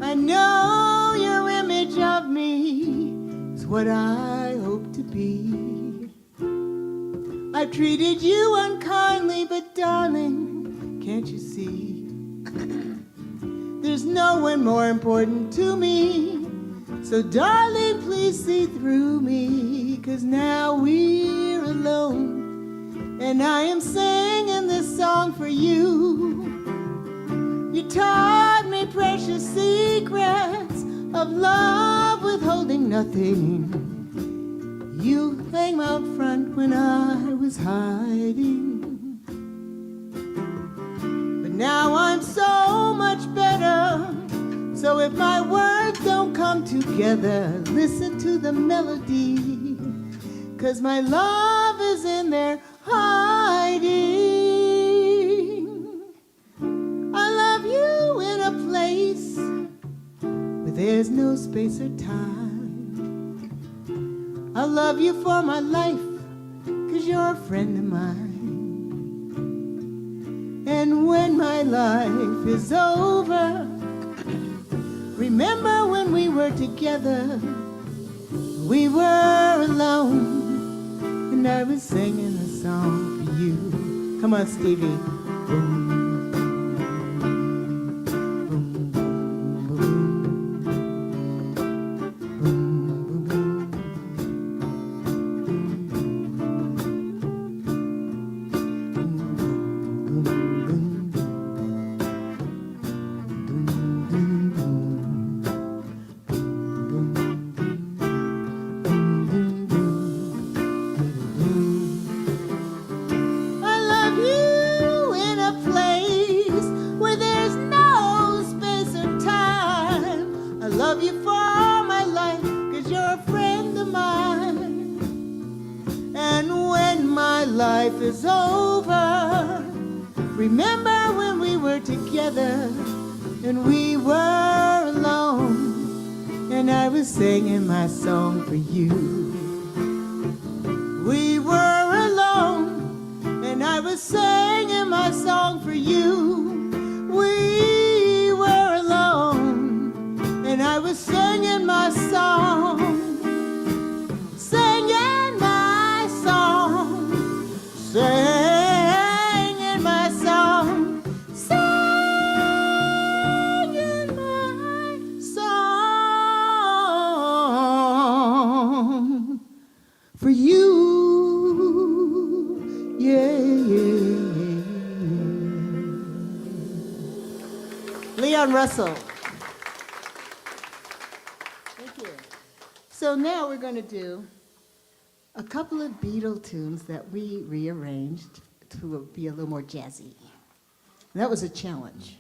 [SPEAKER 3] I know your image of me is what I hope to be. I've treated you unkindly, but darling, can't you see? There's no one more important to me. So darling, please see through me, 'cause now we're alone and I am singing this song for you. You taught me precious secrets of love, withholding nothing. You came out front when I was hiding. But now I'm so much better. So if my words don't come together, listen to the melody, 'cause my love is in there hiding. I love you in a place where there's no space or time. I love you for my life, 'cause you're a friend of mine. And when my life is over, remember when we were together, we were alone, and I was singing a song for you. Come on, Stevie. Boom. Life is over. Remember when we were together and we were alone, and I was singing my song for you. We were alone and I was singing my song for you. We were alone and I was singing my song. Singing my song. Singing my song, singing my song for you, yeah, yeah, yeah. Leon Russell. Thank you. So now we're going to do a couple of Beatle tunes that we rearranged to be a little more jazzy. That was a challenge.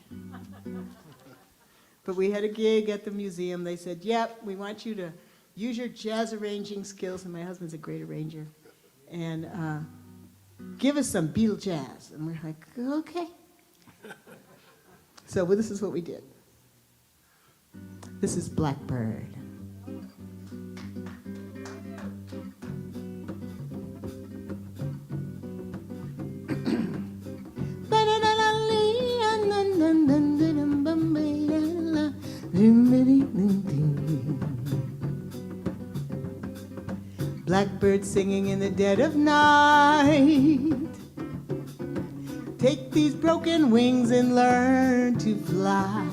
[SPEAKER 3] But we had a gig at the museum. They said, yep, we want you to use your jazz arranging skills, and my husband's a great arranger, and give us some Beatle jazz. And we're like, okay. So this is what we did. This is Blackbird. Blackbird singing in the dead of night. Take these broken wings and learn to fly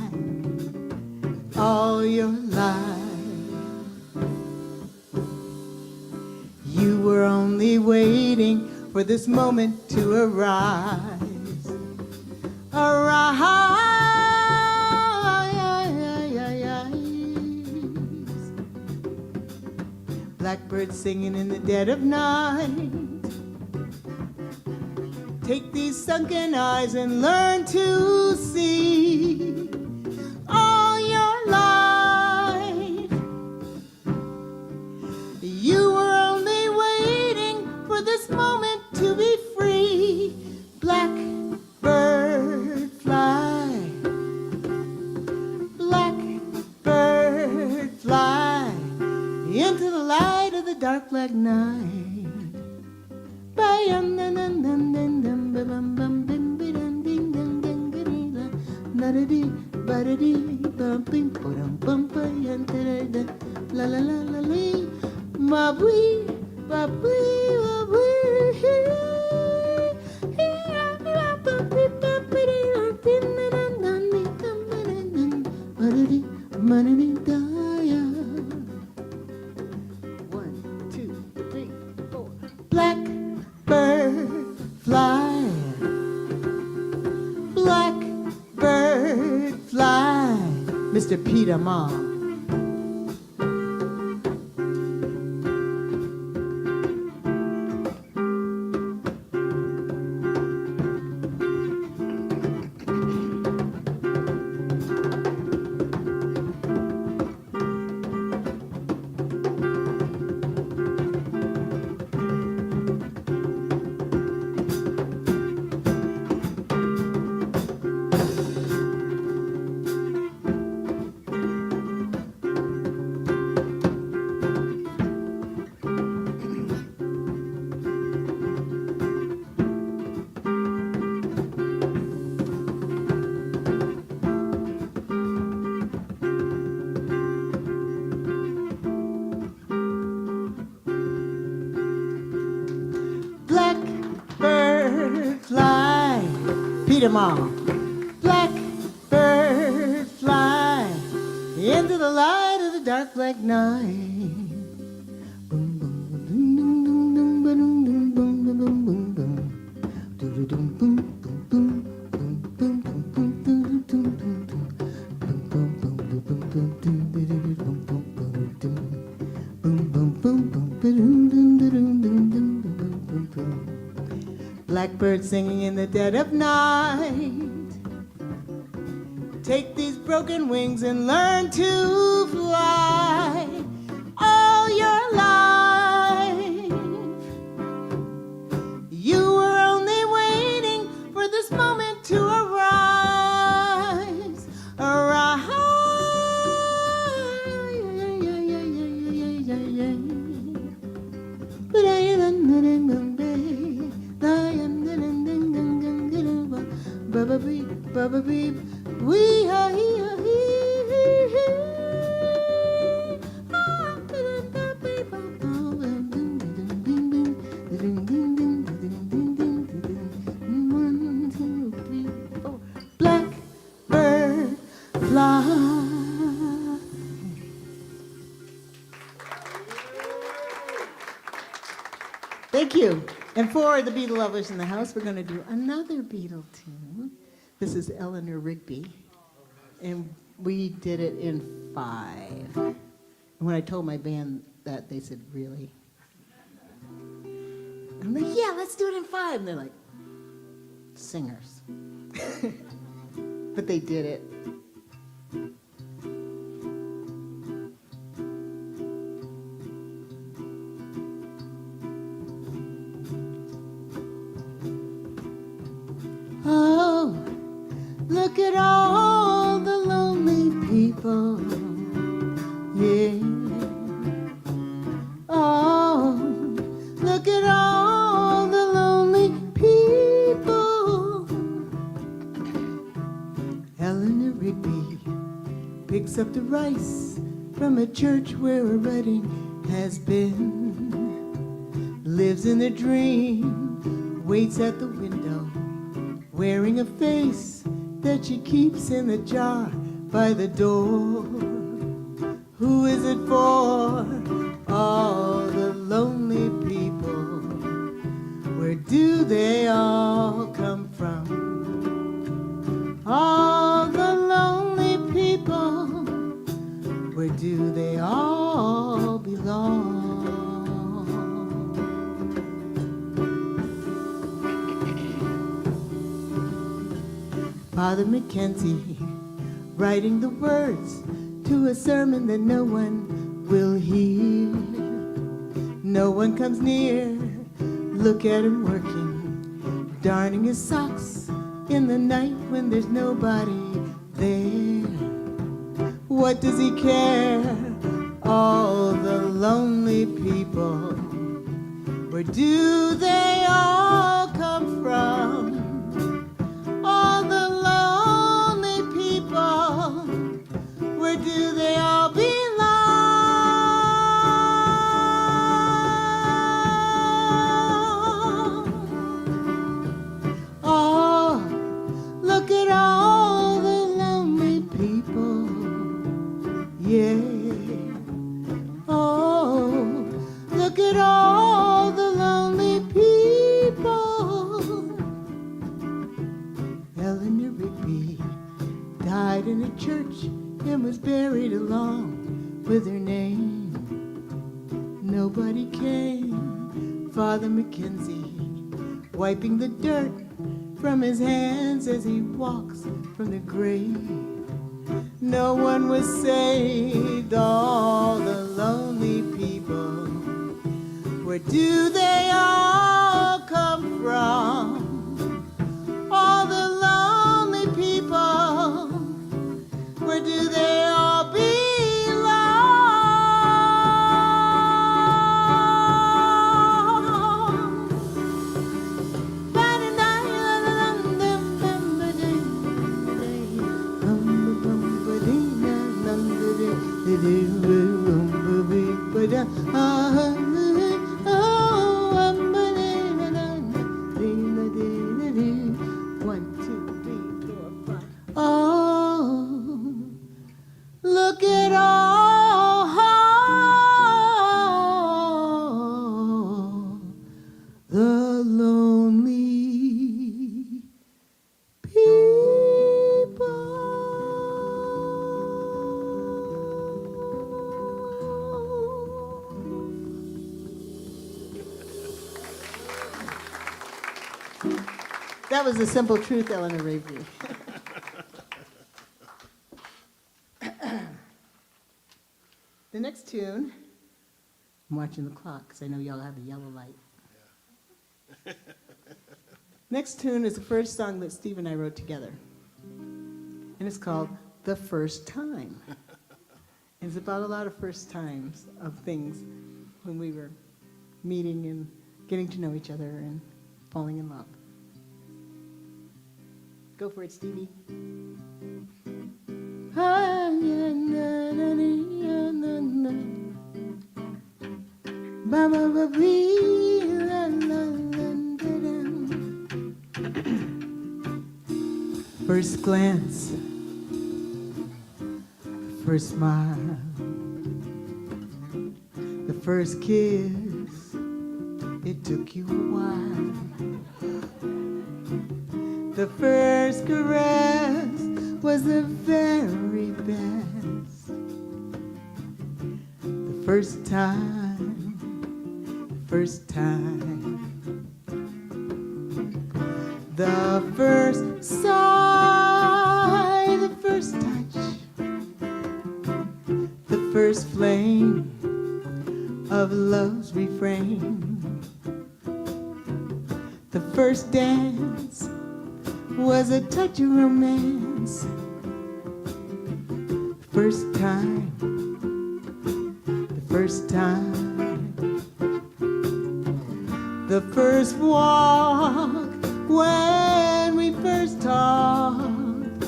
[SPEAKER 3] all your life. You were only waiting for this moment to arise. Arise. Blackbird singing in the dead of night. Take these sunken eyes and learn to see all your life. You were only waiting for this moment to be free. Blackbird fly. Blackbird fly into the light of the dark black night. One, two, three, four. Blackbird fly. Blackbird fly. Mr. Peter Ma. Blackbird fly. Peter Ma. Blackbird fly into the light of the dark black night. Blackbird singing in the dead of night. Take these broken wings and learn to fly all your life. You were only waiting for this moment to arise. Arise. Baba beep, baba beep, we are here. One, two, three, four. Blackbird fly. Thank you. And for the Beatle lovers in the house, we're going to do another Beatle tune. This is Eleanor Rigby, and we did it in 5. And when I told my band that, they said, really? I'm like, yeah, let's do it in 5. And they're like, singers. But they did it. Oh, look at all the lonely people. Yeah. Oh, look at all the lonely people. Eleanor Rigby picks up the rice from a church where a wedding has been. Lives in a dream, waits at the window, wearing a face that she keeps in a jar by the door. Who is it for? All the lonely people. Where do they all come from? All the lonely people. Where do they all belong? Father Mackenzie, writing the words to a sermon that no one will hear. No one comes near. Look at him working, darning his socks in the night when there's nobody there. What does he care? All the lonely people. Where do they all come from? All the lonely people. Where do they all belong? Oh, look at all the lonely people. Yeah. Oh, look at all the lonely people. Eleanor Rigby died in a church and was buried along with her name. Nobody came. Father Mackenzie wiping the dirt from his hands as he walks from the grave. No one was saved. All the lonely people. Where do they all come from? All the lonely people. Where do they all belong? One, two, three, four, five. Oh, look at all the lonely people. That was the simple truth, Eleanor Rigby. The next tune, I'm watching the clock because I know y'all have the yellow light. Next tune is the first song that Steve and I wrote together. And it's called The First Time. It's about a lot of first times of things when we were meeting and getting to know each other and falling in love. Go for it, Stevie. First glance, first smile, the first kiss, it took you a while. The first caress was the very best. The first time, first time. The first sigh, the first touch, the first flame of love's refrain. The first dance was a touch of romance. First time, the first time, the first walk when we first talked,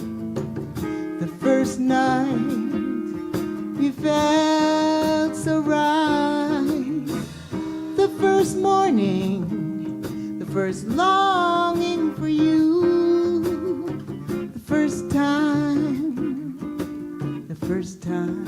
[SPEAKER 3] the first night you felt so right, the first morning, the first longing for you, the first time, the first time.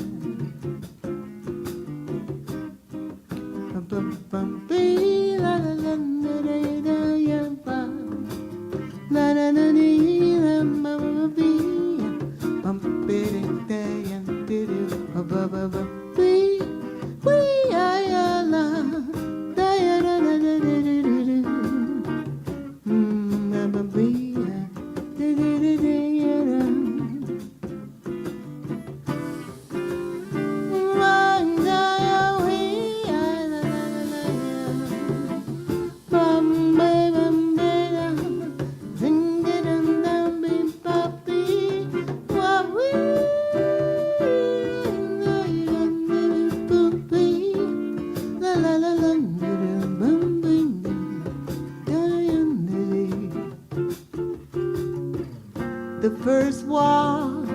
[SPEAKER 3] The first walk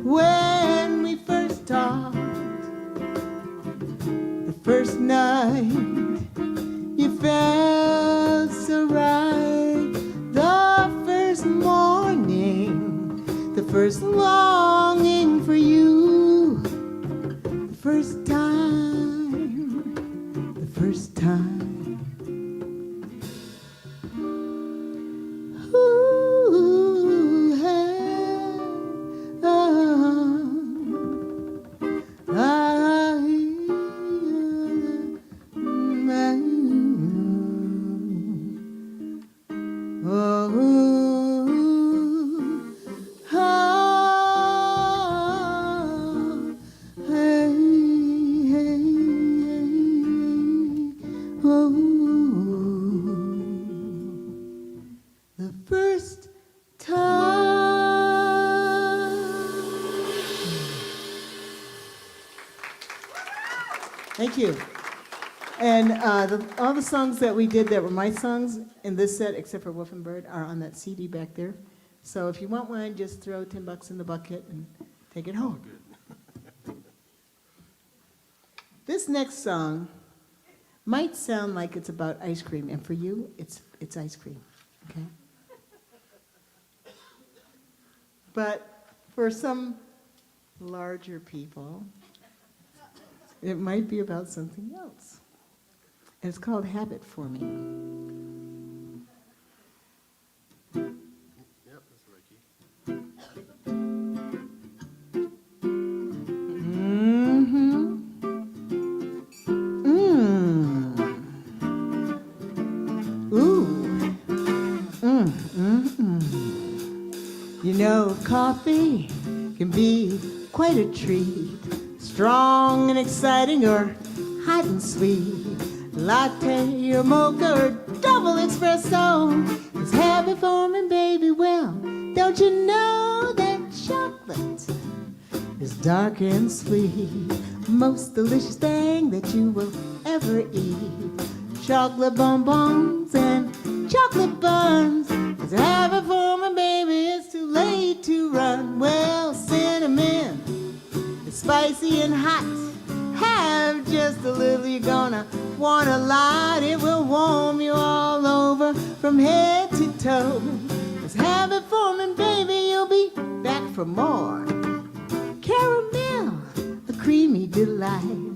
[SPEAKER 3] when we first talked, the first night you felt so right, the first morning, the first longing for you, the first time, the first time. The first time. Thank you. And all the songs that we did that were my songs in this set, except for Wolf and Bird, are on that CD back there. So if you want one, just throw $10 in the bucket and take it home. This next song might sound like it's about ice cream, and for you, it's ice cream, okay? But for some larger people, it might be about something else. And it's called Habit Forming.
[SPEAKER 4] Yep, that's the right key.
[SPEAKER 3] You know, coffee can be quite a treat, strong and exciting or hot and sweet. Latte or mocha or double espresso is habit forming, baby. Well, don't you know that chocolate is dark and sweet? Most delicious thing that you will ever eat. Chocolate bonbons and chocolate buns is habit forming, baby. It's too late to run. Well, cinnamon is spicy and hot. Have just a little, you're gonna want a lot. It will warm you all over from head to toe. It's habit forming, baby. You'll be back for more. Caramel, a creamy delight.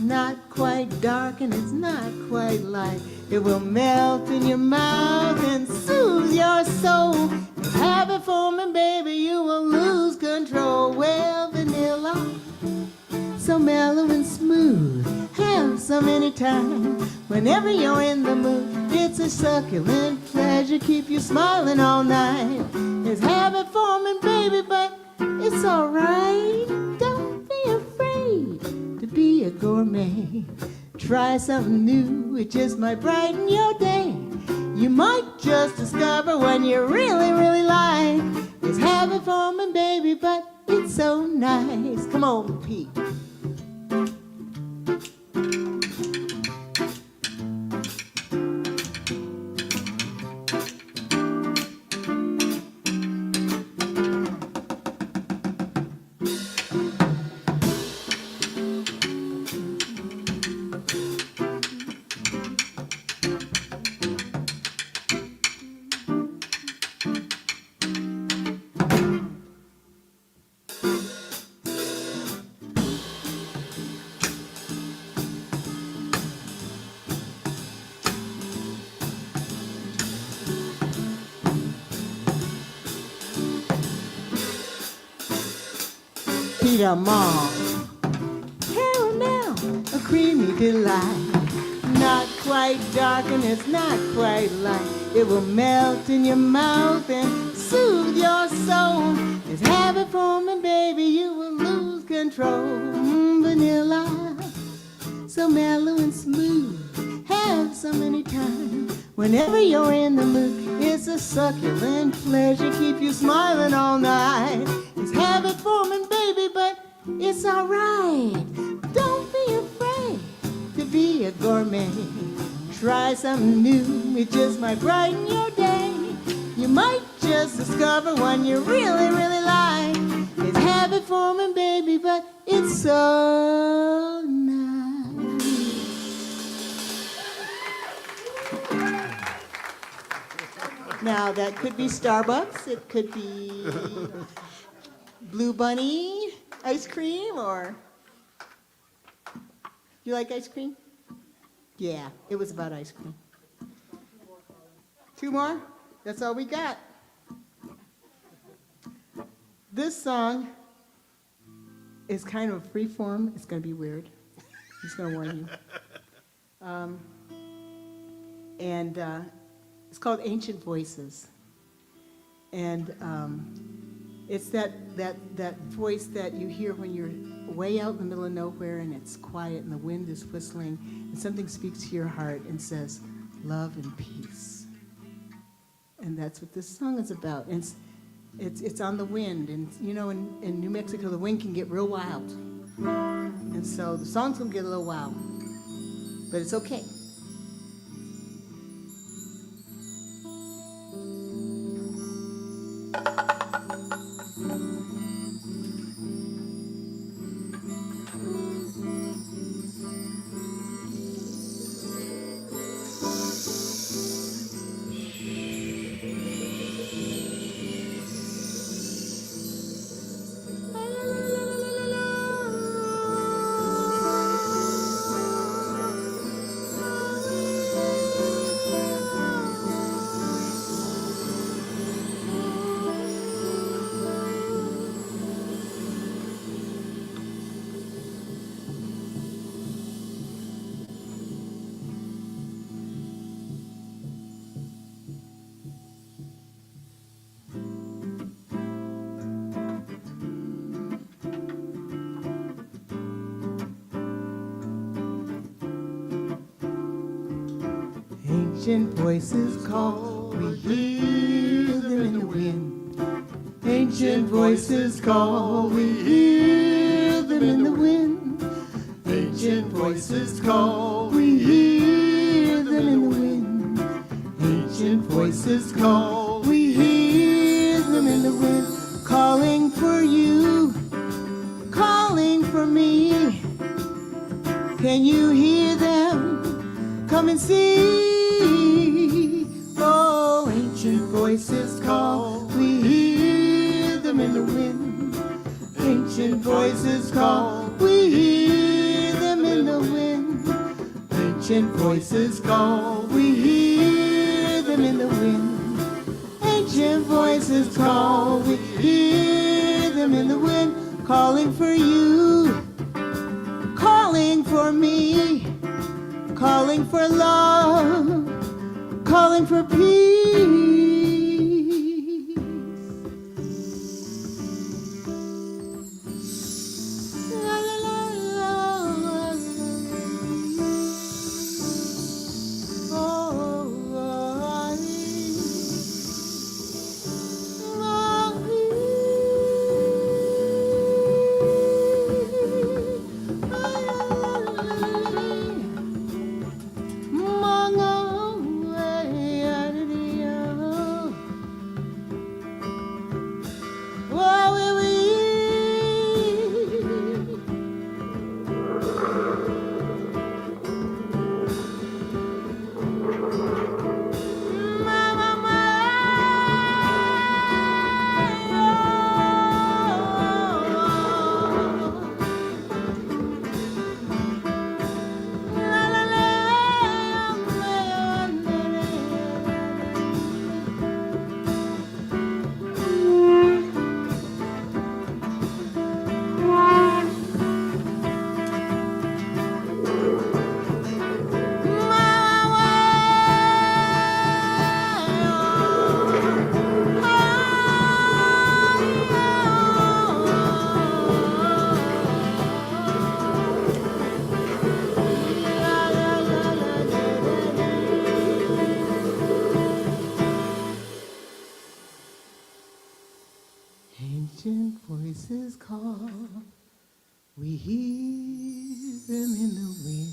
[SPEAKER 3] Not quite dark and it's not quite light. It will melt in your mouth and soothe your soul. It's habit forming, baby. You will lose control. Well, vanilla, so mellow and smooth. Have some anytime, whenever you're in the mood. It's a succulent pleasure, keep you smiling all night. It's habit forming, baby, but it's alright. Don't be afraid to be a gourmet. Try something new, it just might brighten your day. You might just discover when you really, really so nice. Come on, Pete. Peter Mom. Caramel, a creamy delight. Not quite dark and it's not quite light. It will melt in your mouth and soothe your soul. It's habit forming, baby, you will lose control. Vanilla, so mellow and smooth. Have some anytime. Whenever you're in the mood, it's a succulent pleasure. Keep you smiling all night. It's habit forming, baby, but it's alright. Don't be afraid to be a gourmet. Try something new, it just might brighten your day. You might just discover one you really, really like. It's habit forming, baby, but it's so nice. Now, that could be Starbucks, it could be Blue Bunny ice cream, or... You like ice cream? Yeah, it was about ice cream. 2 more? That's all we got. This song is kind of free form. It's going to be weird. I'm just going to warn you. It's called Ancient Voices. And it's that voice that you hear when you're way out in the middle of nowhere and it's quiet and the wind is whistling and something speaks to your heart and says, love and peace. And that's what this song is about. And it's on the wind. And, you know, in New Mexico, the wind can get real wild. And so the song's going to get a little wild. But it's okay. Ancient voices call, we hear them in the wind. Ancient voices call, we hear them in the wind. Ancient voices call, we hear them in the wind. Ancient voices call, we hear them in the wind. Calling for you, calling for me. Can you hear them? Come and see. Oh, ancient voices call, we hear them in the wind. Ancient voices call, we hear them in the wind. Ancient voices call, we hear them in the wind. Ancient voices call, we hear them in the wind. Calling for you, calling for me, calling for love, calling for peace. La, la, la, la, la. Oh, Ancient voices call, we hear them in the wind.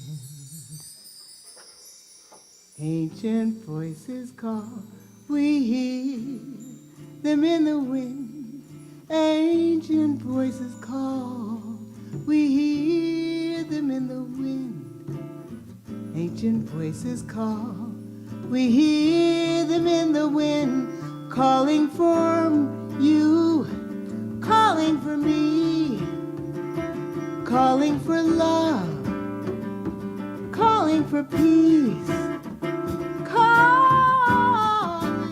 [SPEAKER 3] Ancient voices call, we hear them in the wind. Ancient voices call, we hear them in the wind. Ancient voices call, we hear them in the wind, calling for you, calling for me, calling for love, calling for peace, calling,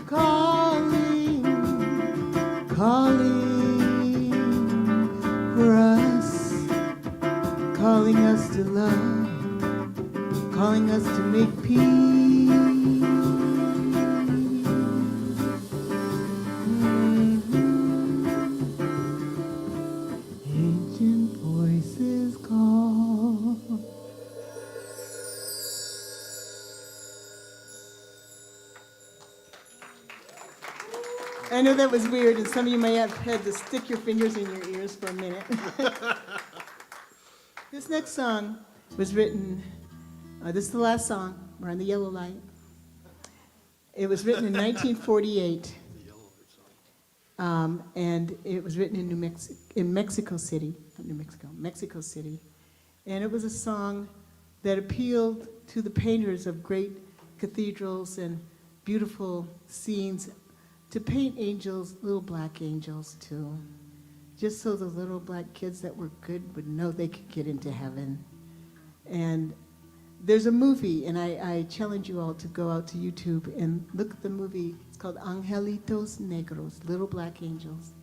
[SPEAKER 3] calling, calling for us, calling us to love, calling us to make peace. Ancient voices call. I know that was weird, and some of you may have had to stick your fingers in your ears for a minute. This next song was written, this is the last song, we're on the yellow light. It was written in 1948, and it was written in Mexico City, not New Mexico, Mexico City. And it was a song that appealed to the painters of great cathedrals and beautiful scenes to paint angels, little black angels too, just so the little black kids that were good would know they could get into heaven. And there's a movie, and I challenge you all to go out to YouTube and look at the movie. It's called Angelitos Negros, Little Black Angels.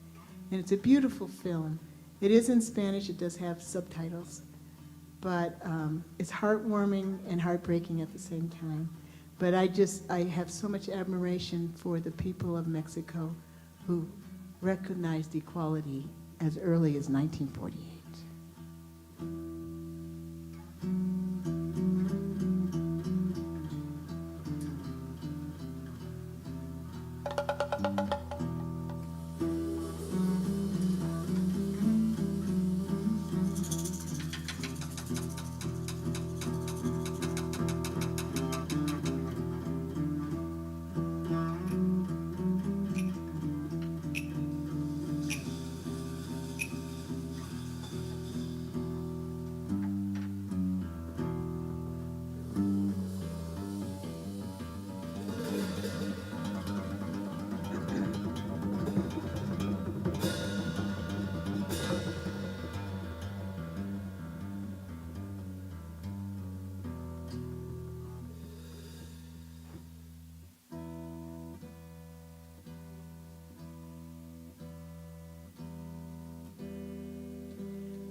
[SPEAKER 3] And it's a beautiful film. It is in Spanish, it does have subtitles, but it's heartwarming and heartbreaking at the same time. But I have so much admiration for the people of Mexico who recognized equality as early as 1948.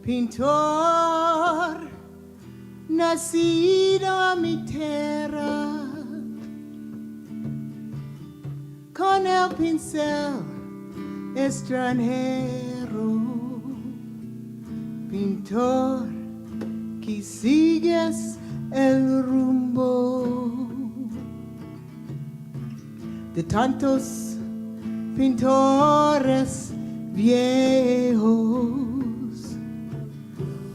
[SPEAKER 3] Pintor, nacido a mi tierra, con el pincel extranjero. Pintor, que sigues el rumbo de tantos pintores viejos.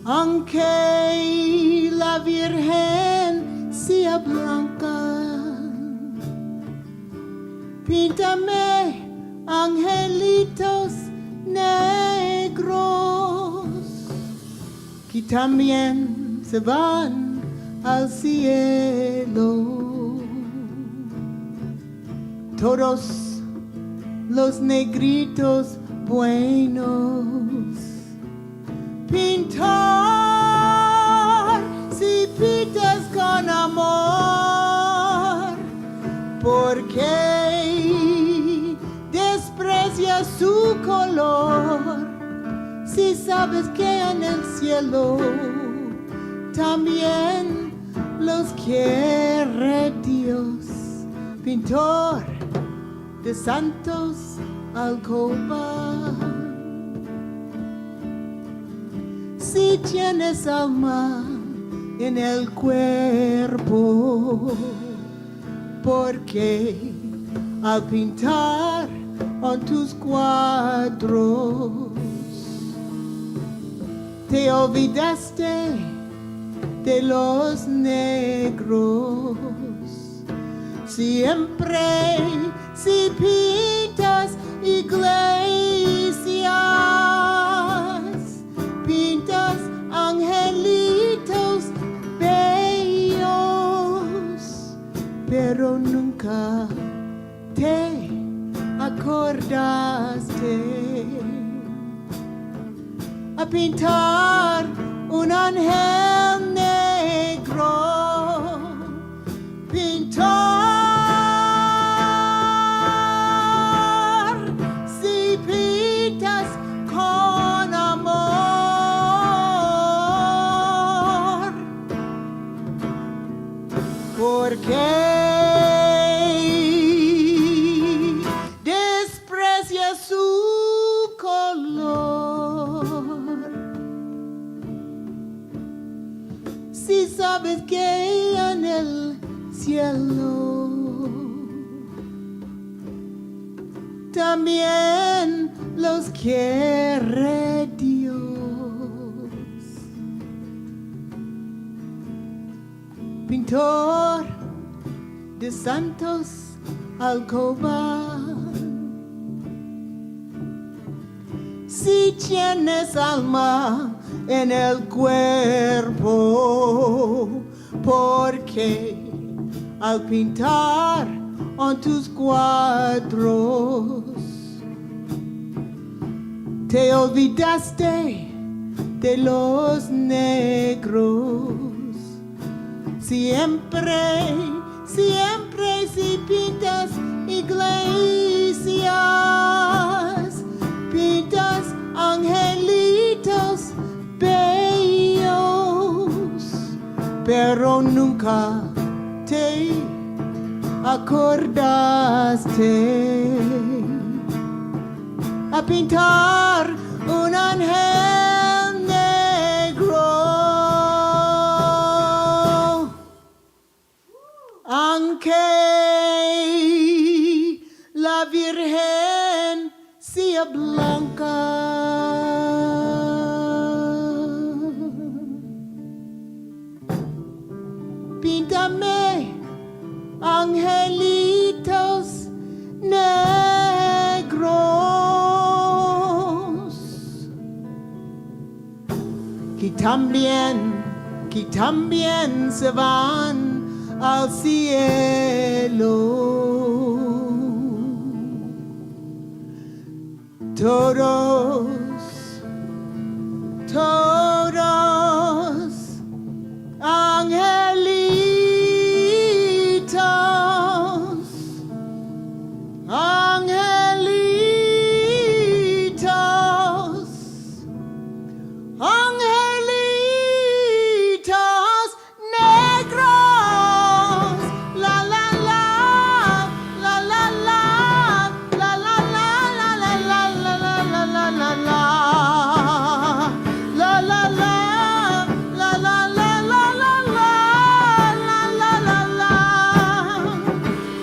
[SPEAKER 3] Aunque la Virgen sea blanca, píntame angelitos negros que también se van al cielo. Todos los negritos buenos. Pintor, si pintas con amor, ¿por qué desprecias su color? Si sabes que en el cielo también los quiere Dios. Pintor de santos alcoba, si tienes alma en el cuerpo, porque al pintar en tus cuadros. Te olvidaste de los negros. Siempre si pintas iglesias, pintas angelitos bellos, pero nunca te acordaste a pintar un ángel negro. Pintar, si pintas con amor, ¿por qué desprecias su color? Si sabes que en el cielo también los quiere Dios. Pintor de santos alcoba, si tienes alma en el cuerpo, porque al pintar en tus cuadros te olvidaste de los negros. Siempre, siempre si pintas iglesias, pintas angelitos bellos, pero nunca te acordaste a pintar un ángel negro, aunque la Virgen sea blanca. Píntame angelitos negros que también se van al cielo. Todos, angelitos, angelitos, angelitos negros. La la la, la la la, la la la, la la la, la la la, la la la. La la la, la la la, la la la, la la la la.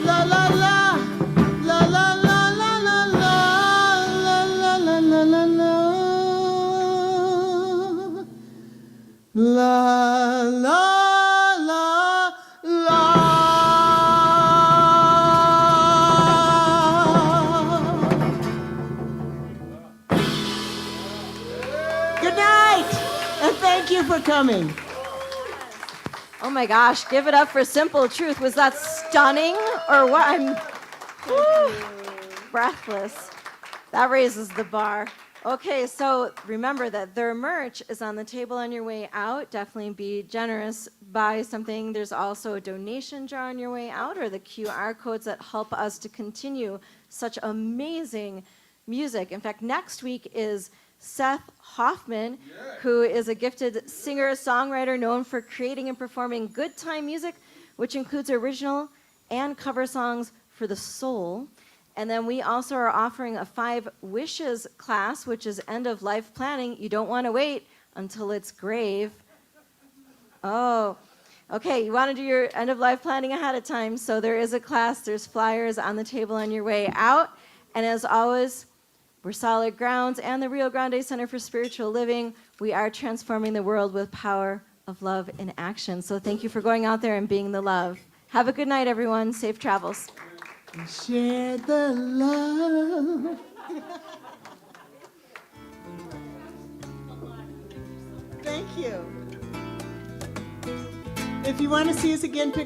[SPEAKER 3] La la la, la la la, la la la, la la la la la la. La la la la. Good night, and thank you for coming.
[SPEAKER 1] Oh my gosh, give it up for Simple Truth. Was that stunning or what? I'm breathless. That raises the bar. Okay, so remember that their merch is on the table on your way out. Definitely be generous. Buy something. There's also a donation jar on your way out, or the QR codes that help us to continue such amazing music. In fact, next week is Seth Hoffman, who is a gifted singer-songwriter known for creating and performing good time music, which includes original and cover songs for the soul. And then we also are offering a 5 wishes class, which is end of life planning. You don't want to wait until it's grave. Oh, okay. You want to do your end of life planning ahead of time. So there is a class. There's flyers on the table on your way out. And as always, we're Solid Grounds and the Rio Grande Center for Spiritual Living. We are transforming the world with power of love in action. So thank you for going out there and being the love. Have a good night, everyone. Safe travels.
[SPEAKER 3] Share the love. Thank you. If you want to see us again, pick